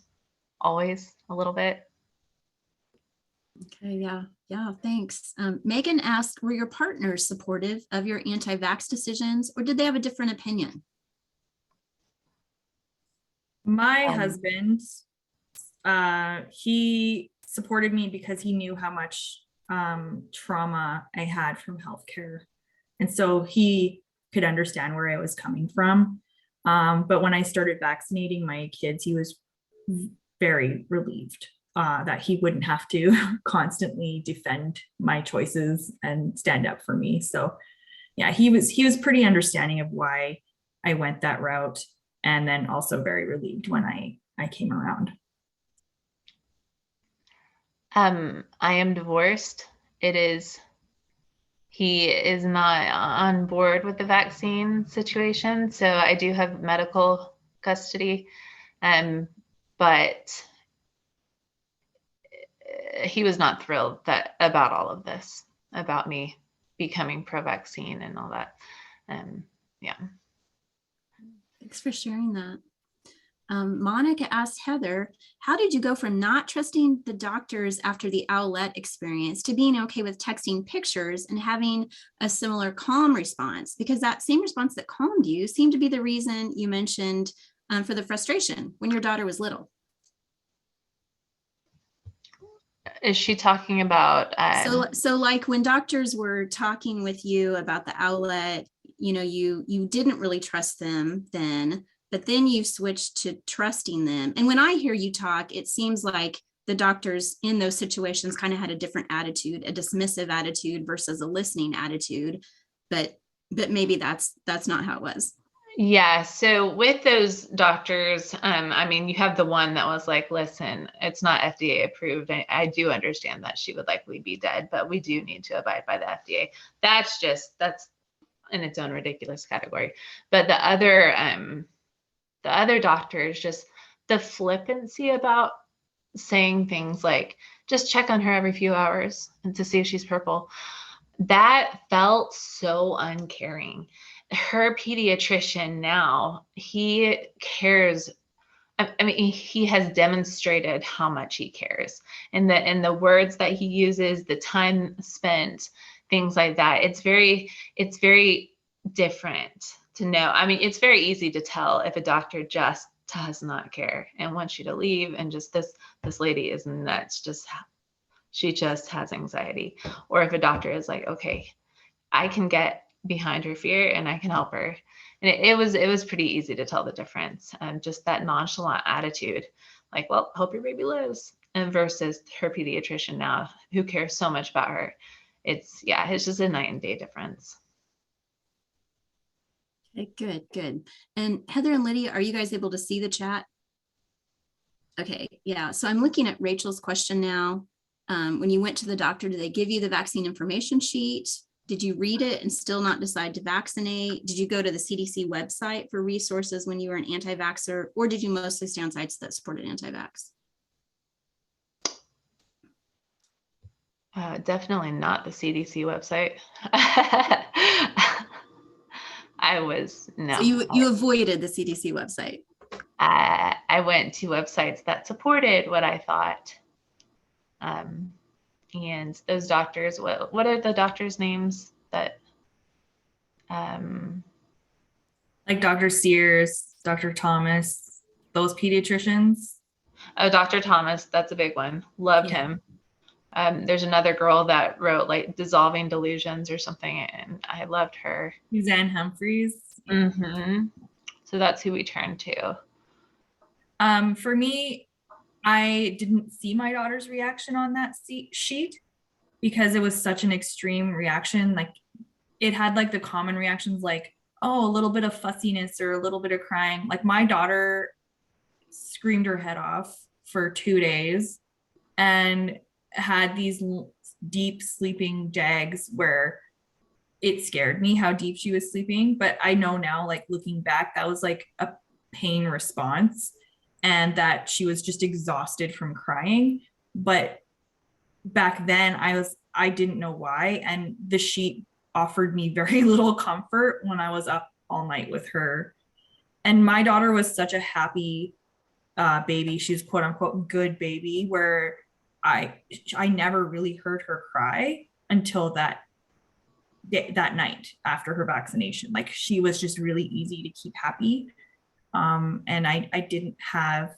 always a little bit. Okay, yeah, thanks. Megan asked, were your partners supportive of your anti-vax decisions, or did they have a different opinion? My husband, he supported me because he knew how much trauma I had from healthcare. And so he could understand where I was coming from. But when I started vaccinating my kids, he was very relieved that he wouldn't have to constantly defend my choices and stand up for me. So yeah, he was pretty understanding of why I went that route, and then also very relieved when I came around. I am divorced. He is not on board with the vaccine situation, so I do have medical custody. But he was not thrilled about all of this, about me becoming pro-vaccine and all that. Yeah. Thanks for sharing that. Monica asked Heather, how did you go from not trusting the doctors after the Owlette experience to being okay with texting pictures and having a similar calm response? Because that same response that calmed you seemed to be the reason you mentioned for the frustration when your daughter was little. Is she talking about? So like when doctors were talking with you about the Owlette, you didn't really trust them then, but then you switched to trusting them. And when I hear you talk, it seems like the doctors in those situations kind of had a different attitude, a dismissive attitude versus a listening attitude. But maybe that's not how it was. Yeah. So with those doctors, you have the one that was like, listen, it's not FDA approved. I do understand that she would likely be dead, but we do need to abide by the FDA. That's in its own ridiculous category. But the other doctors, just the flippancy about saying things like, just check on her every few hours and to see if she's purple. That felt so uncaring. Her pediatrician now, he cares. He has demonstrated how much he cares, and the words that he uses, the time spent, things like that. It's very different to know. It's very easy to tell if a doctor just does not care and wants you to leave, and just this lady is nuts. She just has anxiety. Or if a doctor is like, okay, I can get behind her fear and I can help her. And it was pretty easy to tell the difference. And just that nonchalant attitude, like, well, hope your baby lives. And versus her pediatrician now, who cares so much about her. It's just a night and day difference. Okay, good. And Heather and Lydia, are you guys able to see the chat? Okay, yeah. So I'm looking at Rachel's question now. When you went to the doctor, did they give you the vaccine information sheet? Did you read it and still not decide to vaccinate? Did you go to the CDC website for resources when you were an anti-vaxxer, or did you mostly stay on sites that supported anti-vax? Definitely not the CDC website. No. So you avoided the CDC website. I went to websites that supported what I thought. And those doctors, what are the doctors' names that? Like Dr. Sears, Dr. Thomas, those pediatricians. Oh, Dr. Thomas, that's a big one. Loved Yeah. him. There's another girl that wrote like Dissolving Delusions or something, and I loved her. Suzanne Humphreys. Yeah. Mm-hmm. So that's who we turned to. For me, I didn't see my daughter's reaction on that sheet because it was such an extreme reaction. Like it had like the common reactions like, oh, a little bit of fussiness or a little bit of crying. Like my daughter screamed her head off for 2 days and had these deep sleeping jags where it scared me how deep she was sleeping. But I know now, like looking back, that was like a pain response and that she was just exhausted from crying. But back then I didn't know why. And the sheet offered me very little comfort when I was up all night with her. And my daughter was such a happy baby. She's quote unquote good baby where I never really heard her cry until that night after her vaccination. Like she was just really easy to keep happy. And I didn't have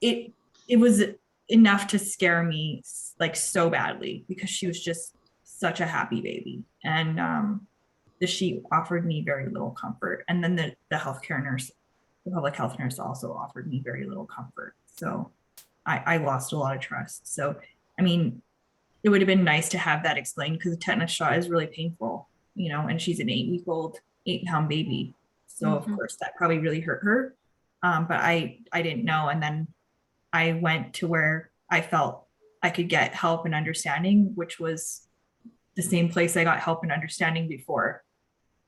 it was enough to scare me like so badly because she was just such a happy baby. And the sheet offered me very little comfort. And then the healthcare nurse, the public health nurse also offered me very little comfort. So I lost a lot of trust. So, I mean, it would have been nice to have that explained because the tetanus shot is really painful, you know, and she's an 8-week-old, 8-pound baby. So of course that probably really hurt her. But I didn't know. And then I went to where I felt I could get help and understanding, which was the same place I got help and understanding before.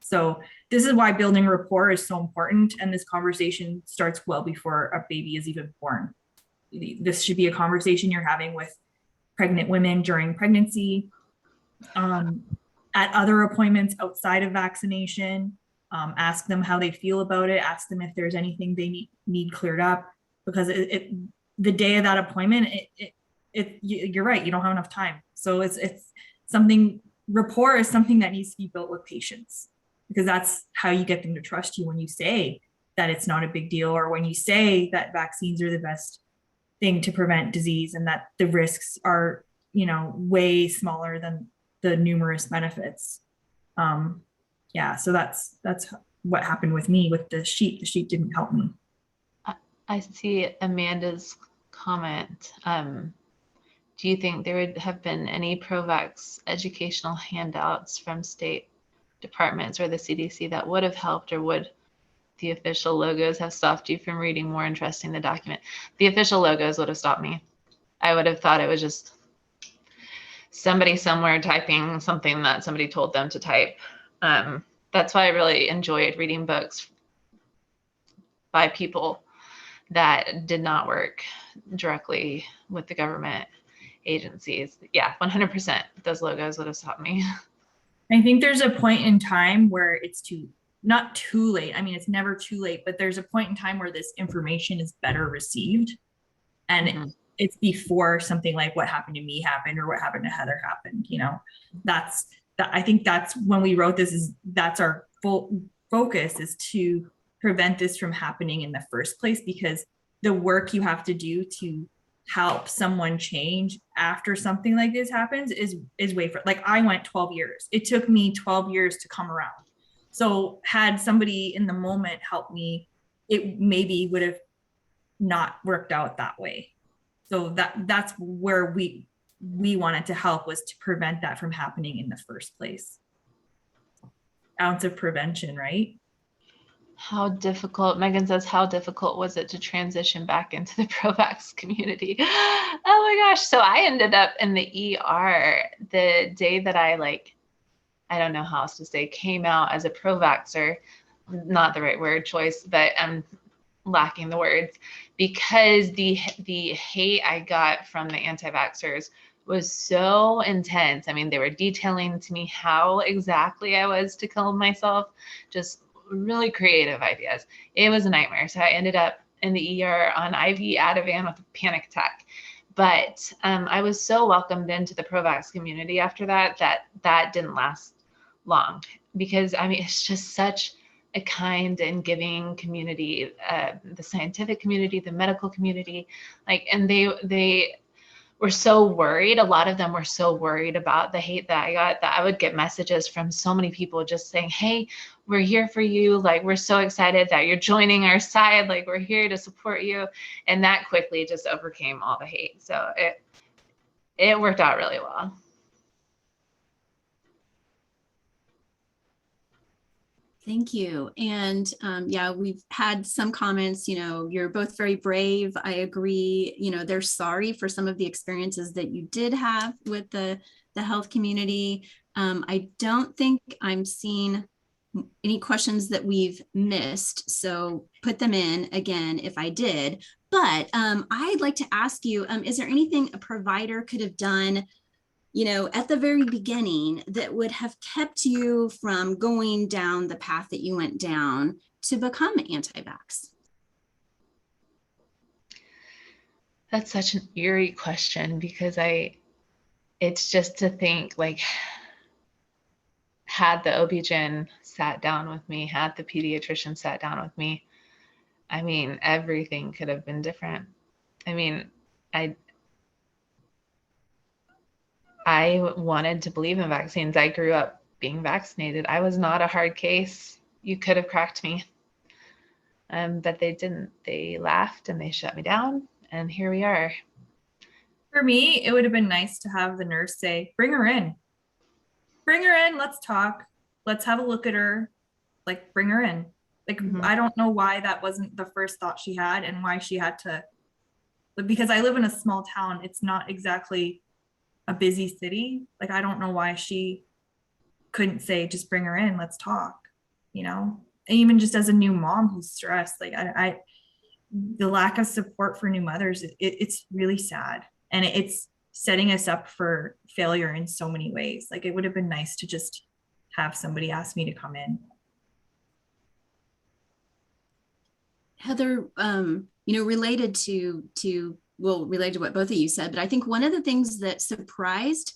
So this is why building rapport is so important. And this conversation starts well before a baby is even born. This should be a conversation you're having with pregnant women during pregnancy, at other appointments outside of vaccination. Ask them how they feel about it. Ask them if there's anything they need cleared up, because the day of that appointment, you're right, you don't have enough time. So it's something, rapport is something that needs to be built with patients, because that's how you get them to trust you when you say that it's not a big deal, or when you say that vaccines are the best thing to prevent disease and that the risks are, you know, way smaller than the numerous benefits. Yeah, so that's what happened with me with the sheet. The sheet didn't help me. I see Amanda's comment. Do you think there would have been any pro-vax educational handouts from state departments or the CDC that would have helped, or would the official logos have stopped you from reading more and trusting the document? The official logos would have stopped me. I would have thought it was just somebody somewhere typing something that somebody told them to type. That's why I really enjoyed reading books by people that did not work directly with the government agencies. Yeah, 100%. Those logos would have stopped me. I think there's a point in time where it's not too late. I mean, it's never too late, but there's a point in time where this information is better received. And it's before something like what happened to me happened, or what happened to Heather happened. You know, I think that's when we wrote this, that's our full focus, is to prevent this from happening in the first place, because the work you have to do to help someone change after something like this happens is way for, like, I went 12 years. It took me 12 years to come around. So had somebody in the moment help me, it maybe would have not worked out that way. So that's where we wanted to help, was to prevent that from happening in the first place. Ounce of prevention, right? How difficult, Megan says, how difficult was it to transition back into the pro-vax community? Oh my gosh. So I ended up in the ER the day that I don't know how else to say, came out as a pro-vaxxer. Not the right word choice, but I'm lacking the words, because the hate I got from the anti-vaxxers was so intense. I mean, they were detailing to me how exactly I was to kill myself, just really creative ideas. It was a nightmare. So I ended up in the ER on IV Ativan with a panic attack. But I was so welcomed into the pro-vax community after that didn't last long, because I mean, it's just such a kind and giving community, the scientific community, the medical community, like, and they were so worried. A lot of them were so worried about the hate that I got, that I would get messages from so many people just saying, hey, we're here for you. Like, we're so excited that you're joining our side. Like, we're here to support you. And that quickly just overcame all the hate. So it worked out really well. Thank you. And yeah, we've had some comments, you're both very brave. I agree. They're sorry for some of the experiences that you did have with the health community. I don't think I'm seeing any questions that we've missed. So put them in again if I did. But I'd like to ask you, is there anything a provider could have done at the very beginning that would have kept you from going down the path that you went down to become anti-vax? That's such an eerie question, because it's just to think, like, had the OB-GYN sat down with me, had the pediatrician sat down with me, I mean, everything could have been different. I mean, I wanted to believe in vaccines. I grew up being vaccinated. I was not a hard case. You could have cracked me. But they didn't. They laughed and they shut me down. And here we are. For me, it would have been nice to have the nurse say, bring her in. Bring her in. Let's talk. Let's have a look at her. Like, bring her in. Like, I don't know why that wasn't the first thought she had, and why she had to, because I live in a small town. It's not exactly a busy city. Like, I don't know why she couldn't say, just bring her in, let's talk, and even just as a new mom who's stressed, like I the lack of support for new mothers, it's really sad, and it's setting us up for failure in so many ways. Like, it would have been nice to just have somebody ask me to come in. Heather, related to what both of you said, but I think one of the things that surprised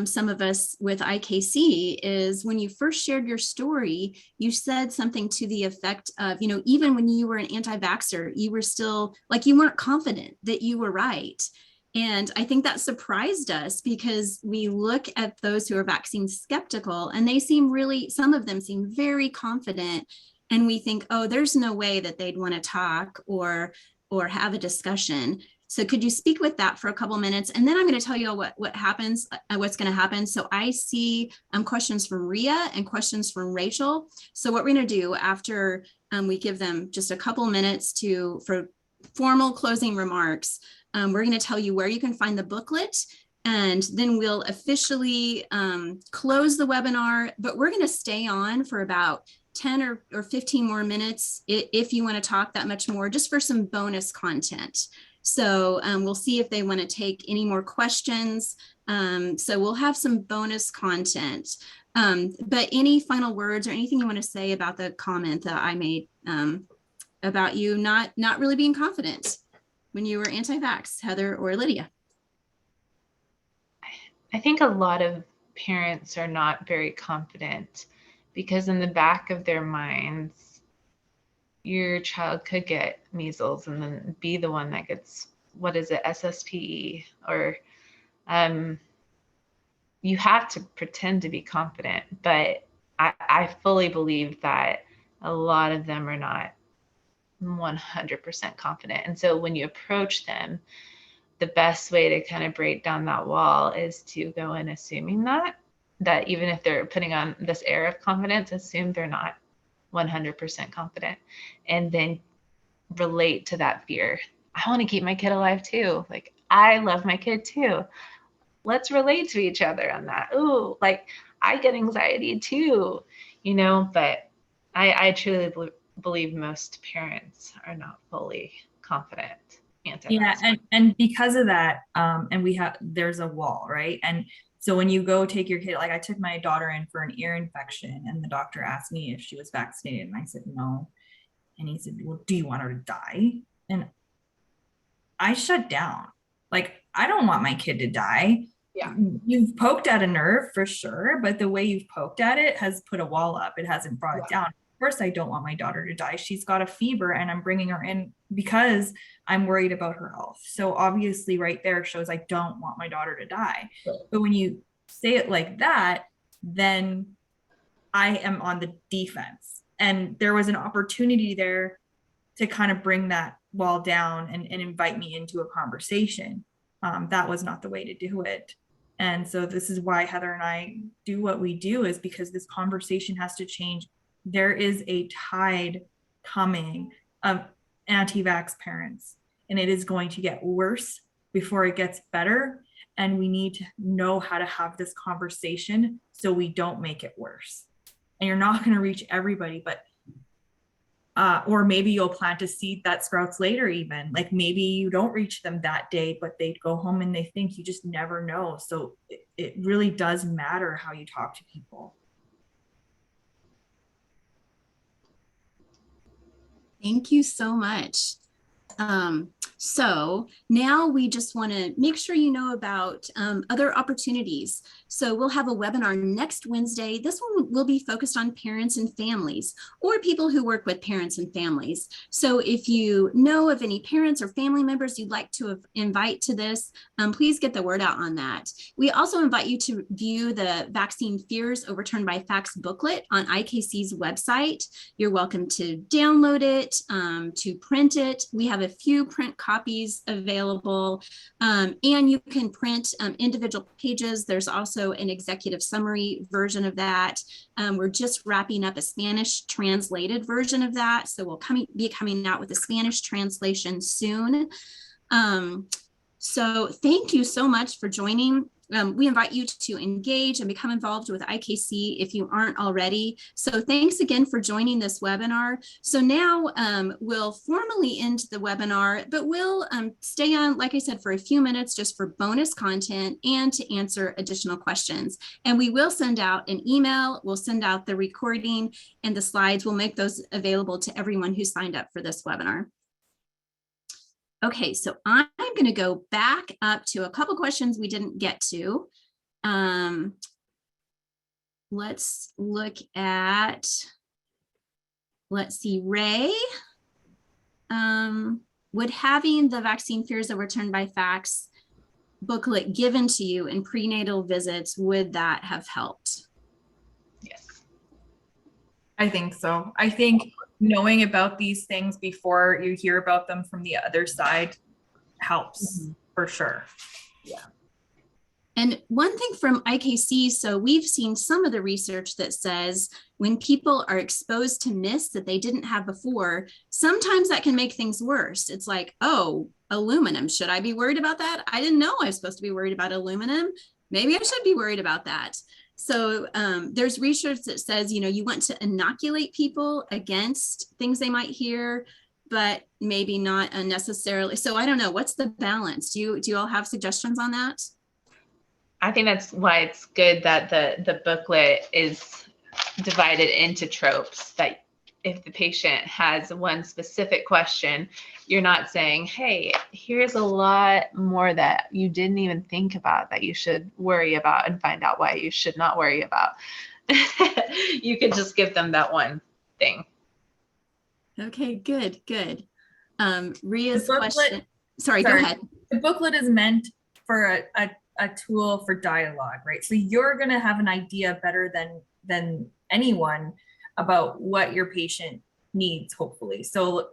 some of us with IKC is when you first shared your story, you said something to the effect of, even when you were an anti-vaxxer, you were still like, you weren't confident that you were right. And I think that surprised us, because we look at those who are vaccine skeptical and some of them seem very confident. And we think, oh, there's no way that they'd want to talk or have a discussion. So could you speak with that for a couple minutes? And then I'm going to tell you all what's going to happen. So I see questions from Rhea and questions from Rachel. So what we're going to do after we give them just a couple minutes for formal closing remarks, we're going to tell you where you can find the booklet, and then we'll officially close the webinar, but we're going to stay on for about 10 or 15 more minutes if you want to talk that much more, just for some bonus content. So we'll see if they want to take any more questions. So we'll have some bonus content. But any final words or anything you want to say about the comment that I made about you not really being confident when you were anti-vax, Heather or Lydia? I think a lot of parents are not very confident, because in the back of their minds, your child could get measles and then be the one that gets, SSPE, or you have to pretend to be confident. But I fully believe that a lot of them are not 100% confident. And so when you approach them, the best way to kind of break down that wall is to go in assuming that even if they're putting on this air of confidence, assume they're not 100% confident, and then relate to that fear. I want to keep my kid alive too. Like, I love my kid too. Let's relate to each other on that. Ooh, like, I get anxiety too, but I truly believe most parents are not fully confident. Yeah, and because of that, and there's a wall, right? And so when you go take your kid, like, I took my daughter in for an ear infection, and the doctor asked me if she was vaccinated, and I said no. And he said, well, do you want her to die? And I shut down. Like, I don't want my kid to die. Yeah. You've poked at a nerve for sure, but the way you've poked at it has put a wall up. It hasn't brought it down. course I don't want my daughter to die. She's got a fever and I'm bringing her in because I'm worried about her health. So obviously right there shows I don't want my daughter to die. But when you say it like that, then I am on the defense. And there was an opportunity there to kind of bring that wall down and invite me into a conversation. That was not the way to do it. And so this is why Heather and I do what we do, is because this conversation has to change. There is a tide coming of anti-vax parents, and it is going to get worse before it gets better. And we need to know how to have this conversation so we don't make it worse. And you're not going to reach everybody, but or maybe you'll plant a seed that sprouts later, even like maybe you don't reach them that day, but they go home and they think. You just never know. So it really does matter how you talk to people. Thank you so much. So now we just want to make sure you know about other opportunities. So we'll have a webinar next Wednesday. This one will be focused on parents and families, or people who work with parents and families. So if you know of any parents or family members you'd like to invite to this, please get the word out on that. We also invite you to view the Vaccine Fears Overturned by Facts booklet on IKC's website. You're welcome to download it, to print it. We have a few print copies available, and you can print individual pages. There's also an executive summary version of that. We're just wrapping up a Spanish translated version of that, so we'll be coming out with a Spanish translation soon. So thank you so much for joining. We invite you to engage and become involved with IKC if you aren't already. So thanks again for joining this webinar. So now we'll formally end the webinar, but we'll stay on, like I said, for a few minutes just for bonus content and to answer additional questions. And we will send out an email, we'll send out the recording and the slides. We'll make those available to everyone who signed up for this webinar. Okay, so I'm going to go back up to a couple questions we didn't get to. Let's look at, let's see, Ray. Would having the Vaccine Fears Overturned by Facts booklet given to you in prenatal visits, would that have helped? Yes. I think so. I think knowing about these things before you hear about them from the other side helps for sure. Yeah. And one thing from IKC, so we've seen some of the research that says when people are exposed to myths that they didn't have before, sometimes that can make things worse. It's like, oh, aluminum, should I be worried about that? I didn't know I was supposed to be worried about aluminum. Maybe I should be worried about that. So there's research that says, you know, you want to inoculate people against things they might hear, but maybe not unnecessarily. So I don't know, what's the balance? Do you all have suggestions on that? I think that's why it's good that the booklet is divided into tropes, that if the patient has one specific question, you're not saying, hey, here's a lot more that you didn't even think about that you should worry about and find out why you should not worry about. You can just give them that one thing. Okay, good. Ria's booklet, question. Sorry, go ahead. The booklet is meant for a tool for dialogue, right? So you're going to have an idea better than anyone about what your patient needs, hopefully. So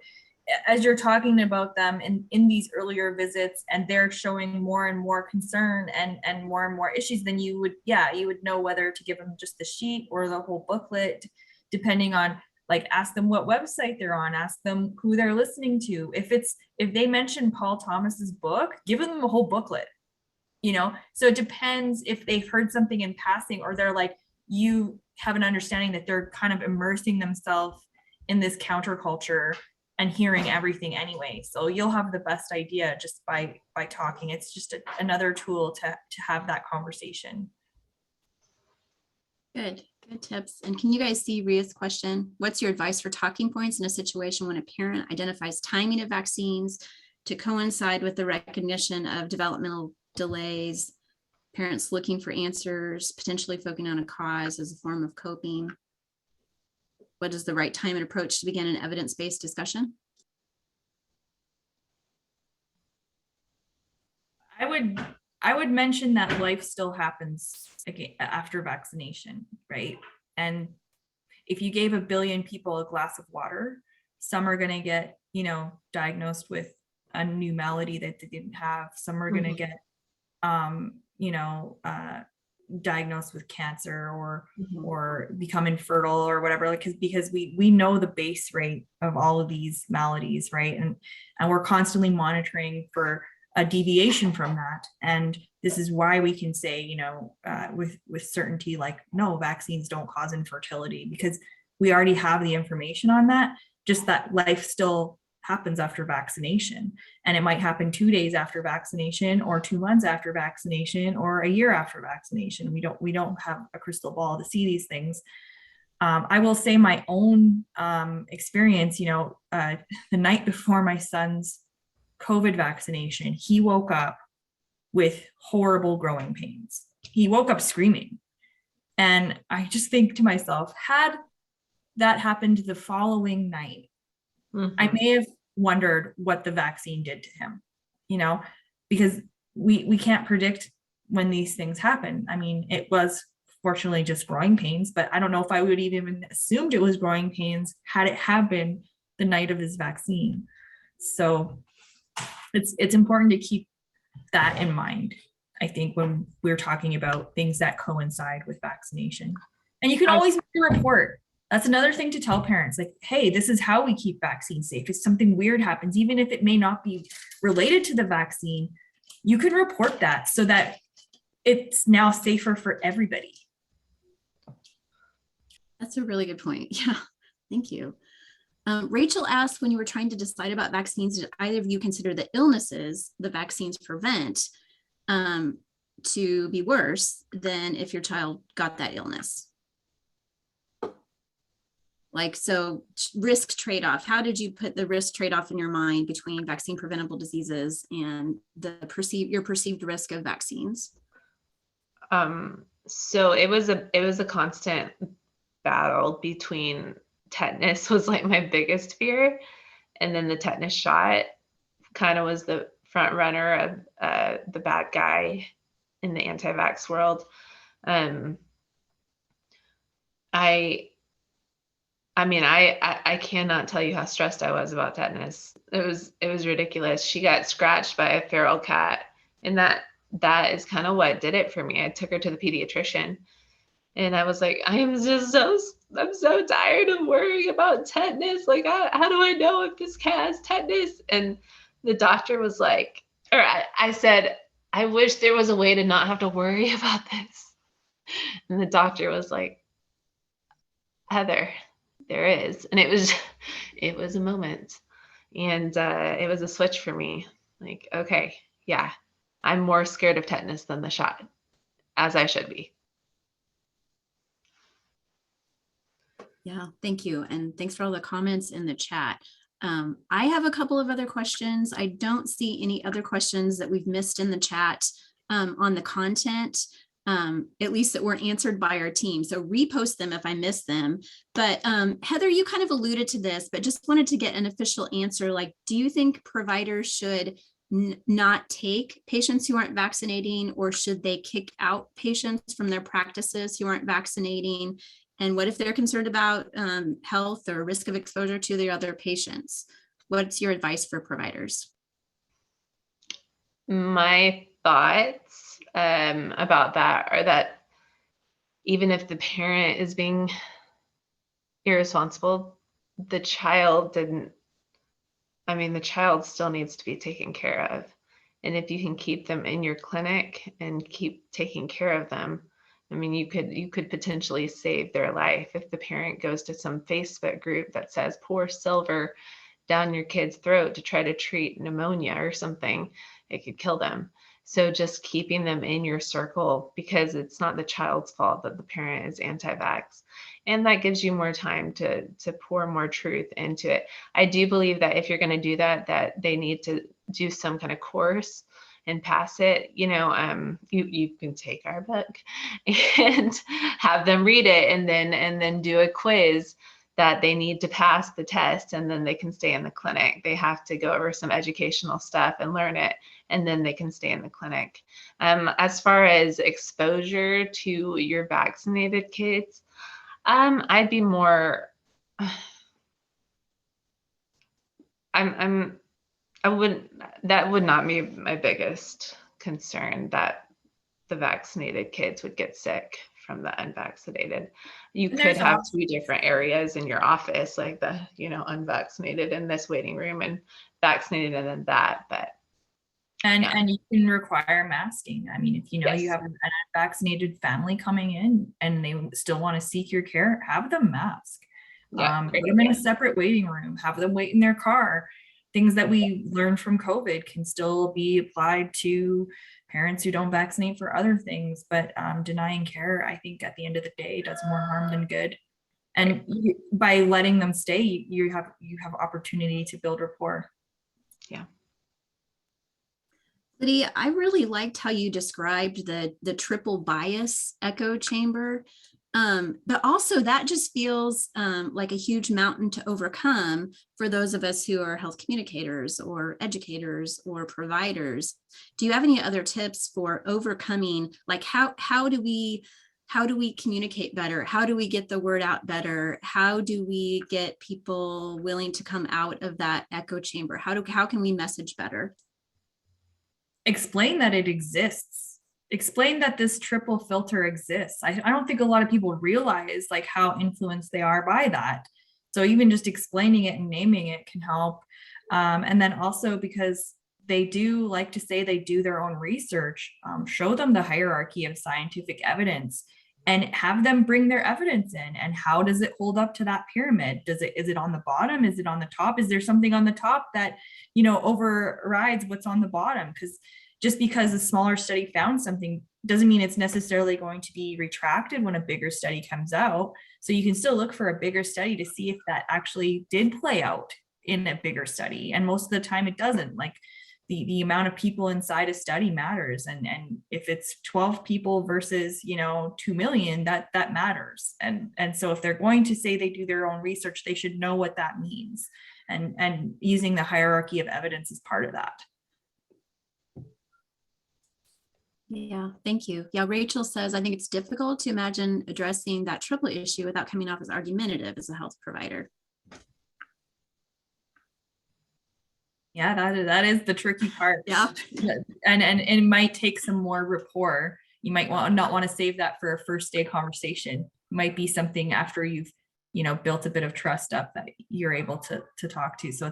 as you're talking about them in these earlier visits and they're showing more and more concern and more issues, then you would know whether to give them just the sheet or the whole booklet, depending on, like, ask them what website they're on, ask them who they're listening to. If they mention Paul Thomas's book, give them a whole booklet, you know? So it depends if they've heard something in passing or they're like, you have an understanding that they're kind of immersing themselves in this counterculture and hearing everything anyway. So you'll have the best idea just by talking. It's just another tool to have that conversation. Good tips. And can you guys see Ria's question? What's your advice for talking points in a situation when a parent identifies timing of vaccines to coincide with the recognition of developmental delays, parents looking for answers, potentially focusing on a cause as a form of coping? what is the right time and approach to begin an evidence-based discussion? I would mention that life still happens again after vaccination, right? And if you gave 1 billion people a glass of water, some are going to get, diagnosed with a new malady that they didn't have. Some are going to get, diagnosed with cancer or become infertile or whatever, because we know the base rate of all of these maladies, right? And we're constantly monitoring for a deviation from that. And this is why we can say, with certainty, like, no, vaccines don't cause infertility, because we already have the information on that. Just that life still happens after vaccination, and it might happen 2 days after vaccination, or 2 months after vaccination, or a year after vaccination. We don't have a crystal ball to see these things. I will say my own experience, the night before my son's COVID vaccination, he woke up with horrible growing pains. He woke up screaming. And I just think to myself, had that happened the following night, I may have wondered what the vaccine did to him, because we can't predict when these things happen. I mean, it was fortunately just growing pains, but I don't know if I would even assumed it was growing pains had it happened the night of his vaccine. So it's important to keep that in mind, I think, when we're talking about things that coincide with vaccination. And you can always make a report. That's another thing to tell parents, like, hey, this is how we keep vaccines safe. If something weird happens, even if it may not be related to the vaccine, you can report that so that it's now safer for everybody. That's a really good point. Yeah, thank you. Rachel asked, when you were trying to decide about vaccines, did either of you consider the illnesses the vaccines prevent to be worse than if your child got that illness? Like, so risk trade-off, how did you put the risk trade-off in your mind between vaccine preventable diseases and your perceived risk of vaccines? So it was a constant battle between tetanus was like my biggest fear, and then the tetanus shot kind of was the front runner of the bad guy in the anti-vax world. I cannot tell you how stressed I was about tetanus. It was ridiculous. She got scratched by a feral cat, and that is kind of what did it for me. I took her to the pediatrician, and I was like, I'm so tired of worrying about tetanus. Like, how do I know if this cat has tetanus? And the doctor was like, I said, I wish there was a way to not have to worry about this. And the doctor was like, Heather, there is. And it was a moment. And it was a switch for me. Like, okay, yeah, I'm more scared of tetanus than the shot, as I should be. Yeah, thank you. And thanks for all the comments in the chat. I have a couple of other questions. I don't see any other questions that we've missed in the chat on the content, at least that weren't answered by our team. So repost them if I miss them. But Heather, you kind of alluded to this, but just wanted to get an official answer. Like, do you think providers should not take patients who aren't vaccinating, or should they kick out patients from their practices who aren't vaccinating? And what if they're concerned about health or risk of exposure to the other patients? What's your advice for providers? My thoughts about that are that even if the parent is being irresponsible, the child still needs to be taken care of. And if you can keep them in your clinic and keep taking care of them, I mean, you could potentially save their life. If the parent goes to some Facebook group that says pour silver down your kid's throat to try to treat pneumonia or something, it could kill them. So just keeping them in your circle, because it's not the child's fault that the parent is anti-vax. And that gives you more time to pour more truth into it. I do believe that if you're going to do that, that they need to do some kind of course and pass it. You can take our book and have them read it and then do a quiz that they need to pass the test and then they can stay in the clinic. They have to go over some educational stuff and learn it, and then they can stay in the clinic. As far as exposure to your vaccinated kids, I'd be more, that would not be my biggest concern, that the vaccinated kids would get sick from the unvaccinated. You And could there's have also- two different areas in your office, like the, unvaccinated in this waiting room and vaccinated and then that, but And yeah. and you can require masking. I mean, if you Yes. have an unvaccinated family coming in and they still want to seek your care, have them mask. Yeah. Put them in a separate waiting room, have them wait in their car. Things that we learned from COVID can still be applied to parents who don't vaccinate for other things, but denying care, I think at the end of the day, does more harm than good. And by letting them stay, you have opportunity to build rapport. Yeah. Lydia, I really liked how you described the triple bias echo chamber. But also that just feels like a huge mountain to overcome for those of us who are health communicators or educators or providers. Do you have any other tips for overcoming, like how do we communicate better? How do we get the word out better? How do we get people willing to come out of that echo chamber? How can we message better? Explain that it exists. Explain that this triple filter exists. I don't think a lot of people realize like how influenced they are by that. So even just explaining it and naming it can help. And then also, because they do like to say they do their own research, show them the hierarchy of scientific evidence and have them bring their evidence in. And how does it hold up to that pyramid? Is it on the bottom? Is it on the top? Is there something on the top that, overrides what's on the bottom? Because just because a smaller study found something doesn't mean it's necessarily going to be retracted when a bigger study comes out. So you can still look for a bigger study to see if that actually did play out in a bigger study. And most of the time it doesn't. Like the amount of people inside a study matters. And if it's 12 people versus, 2 million, that matters. And so if they're going to say they do their own research, they should know what that means. And using the hierarchy of evidence is part of that. Yeah, thank you. Yeah, Rachel says, I think it's difficult to imagine addressing that triple issue without coming off as argumentative as a health provider. Yeah, that is the tricky part. Yeah. And it might take some more rapport. You might not want to save that for a first day conversation. It might be something after you've, built a bit of trust up that you're able to talk to. So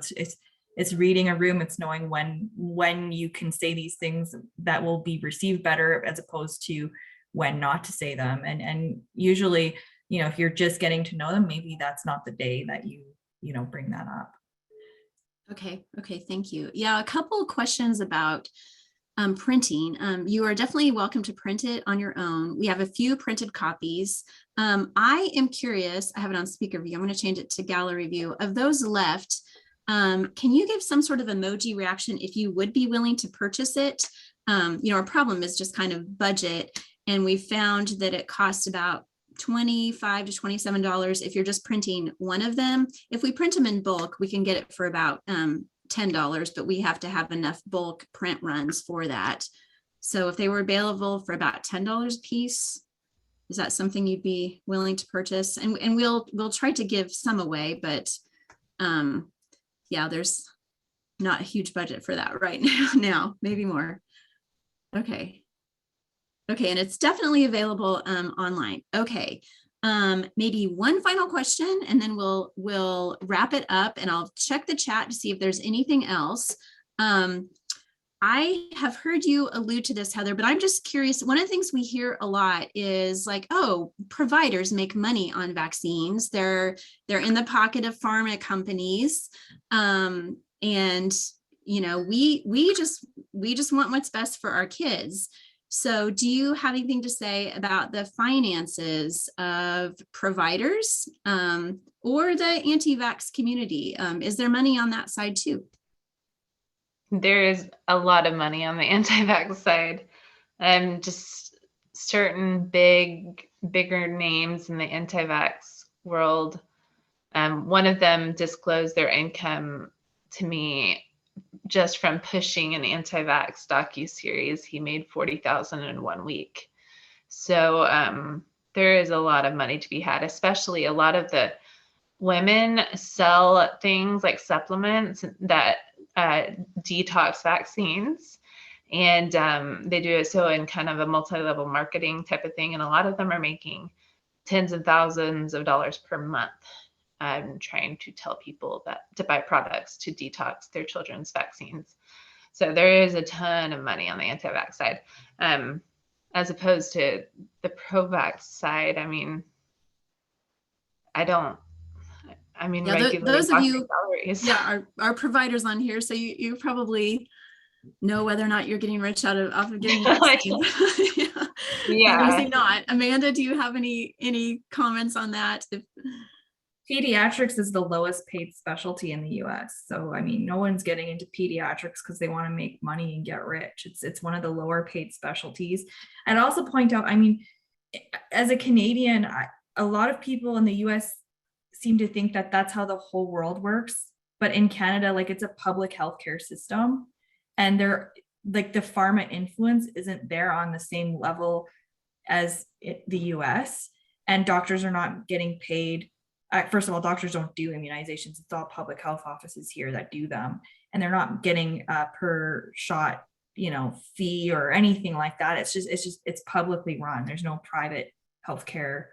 it's reading a room. It's knowing when you can say these things that will be received better as opposed to when not to say them. And usually, if you're just getting to know them, maybe that's not the day that you bring that up. Okay, thank you. Yeah, a couple of questions about printing. You are definitely welcome to print it on your own. We have a few printed copies. I am curious, I have it on speaker view. I'm going to change it to gallery view. Of those left, can you give some sort of emoji reaction if you would be willing to purchase it? Our problem is just kind of budget, and we found that it costs about $25 to $27 if you're just printing one of them. If we print them in bulk, we can get it for about $10, but we have to have enough bulk print runs for that. So if they were available for about $10 a piece, is that something you'd be willing to purchase? And we'll try to give some away, but yeah, there's not a huge budget for that right now, maybe more. Okay, and it's definitely available online. Okay, maybe one final question, and then we'll wrap it up, and I'll check the chat to see if there's anything else. I have heard you allude to this, Heather, but I'm just curious. One of the things we hear a lot is like, oh, providers make money on vaccines. They're in the pocket of pharma companies. And we just want what's best for our kids. So do you have anything to say about the finances of providers or the anti-vax community? Is there money on that side too? There is a lot of money on the anti-vax side. Just certain bigger names in the anti-vax world One of them disclosed their income to me just from pushing an anti-vax docuseries. He made $40,000 in 1 week. So there is a lot of money to be had, especially a lot of the women sell things like supplements that detox vaccines. And they do it so in kind of a multi-level marketing type of thing. And a lot of them are making tens of thousands of dollars per month. Trying to tell people that to buy products to detox their children's vaccines. So there is a ton of money on the anti-vax side, as opposed to the pro-vax side. I mean, Yeah, regularly those of you, salaries. yeah, our providers on here, so you probably know whether or not you're getting rich off of getting vaccines. Yeah. Obviously not. Amanda, do you have any comments on that? Pediatrics is the lowest paid specialty in the US. So, I mean, no one's getting into pediatrics because they want to make money and get rich. It's one of the lower paid specialties. I'd also point out, I mean, as a Canadian, a lot of people in the US seem to think that that's how the whole world works. But in Canada, like, it's a public healthcare system, and like the pharma influence isn't there on the same level as the US, and doctors are not getting paid. First of all, doctors don't do immunizations. It's all public health offices here that do them, and they're not getting a per shot, fee or anything like that. It's publicly run. There's no private healthcare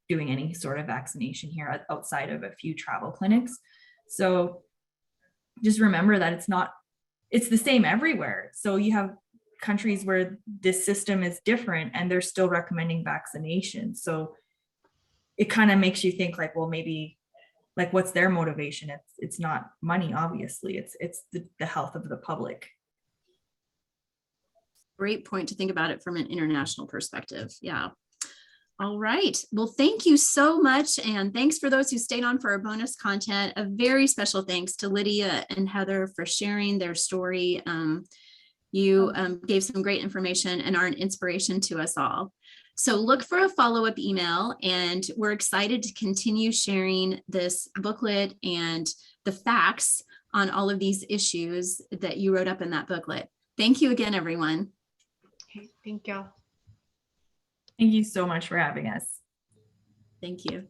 doing any sort of vaccination here outside of a few travel clinics. So just remember that it's the same everywhere. So you have countries where this system is different and they're still recommending vaccination. So it kind of makes you think like, well, maybe like, what's their motivation? It's not money, obviously. It's the health of the public. Great point to think about it from an international perspective. Yeah. All right. Well, thank you so much. And thanks for those who stayed on for our bonus content. A very special thanks to Lydia and Heather for sharing their story. You gave some great information and are an inspiration to us all. So look for a follow-up email, and we're excited to continue sharing this booklet and the facts on all of these issues that you wrote up in that booklet. Thank you again, everyone. Okay, thank y'all. Thank you so much for having us. Thank you.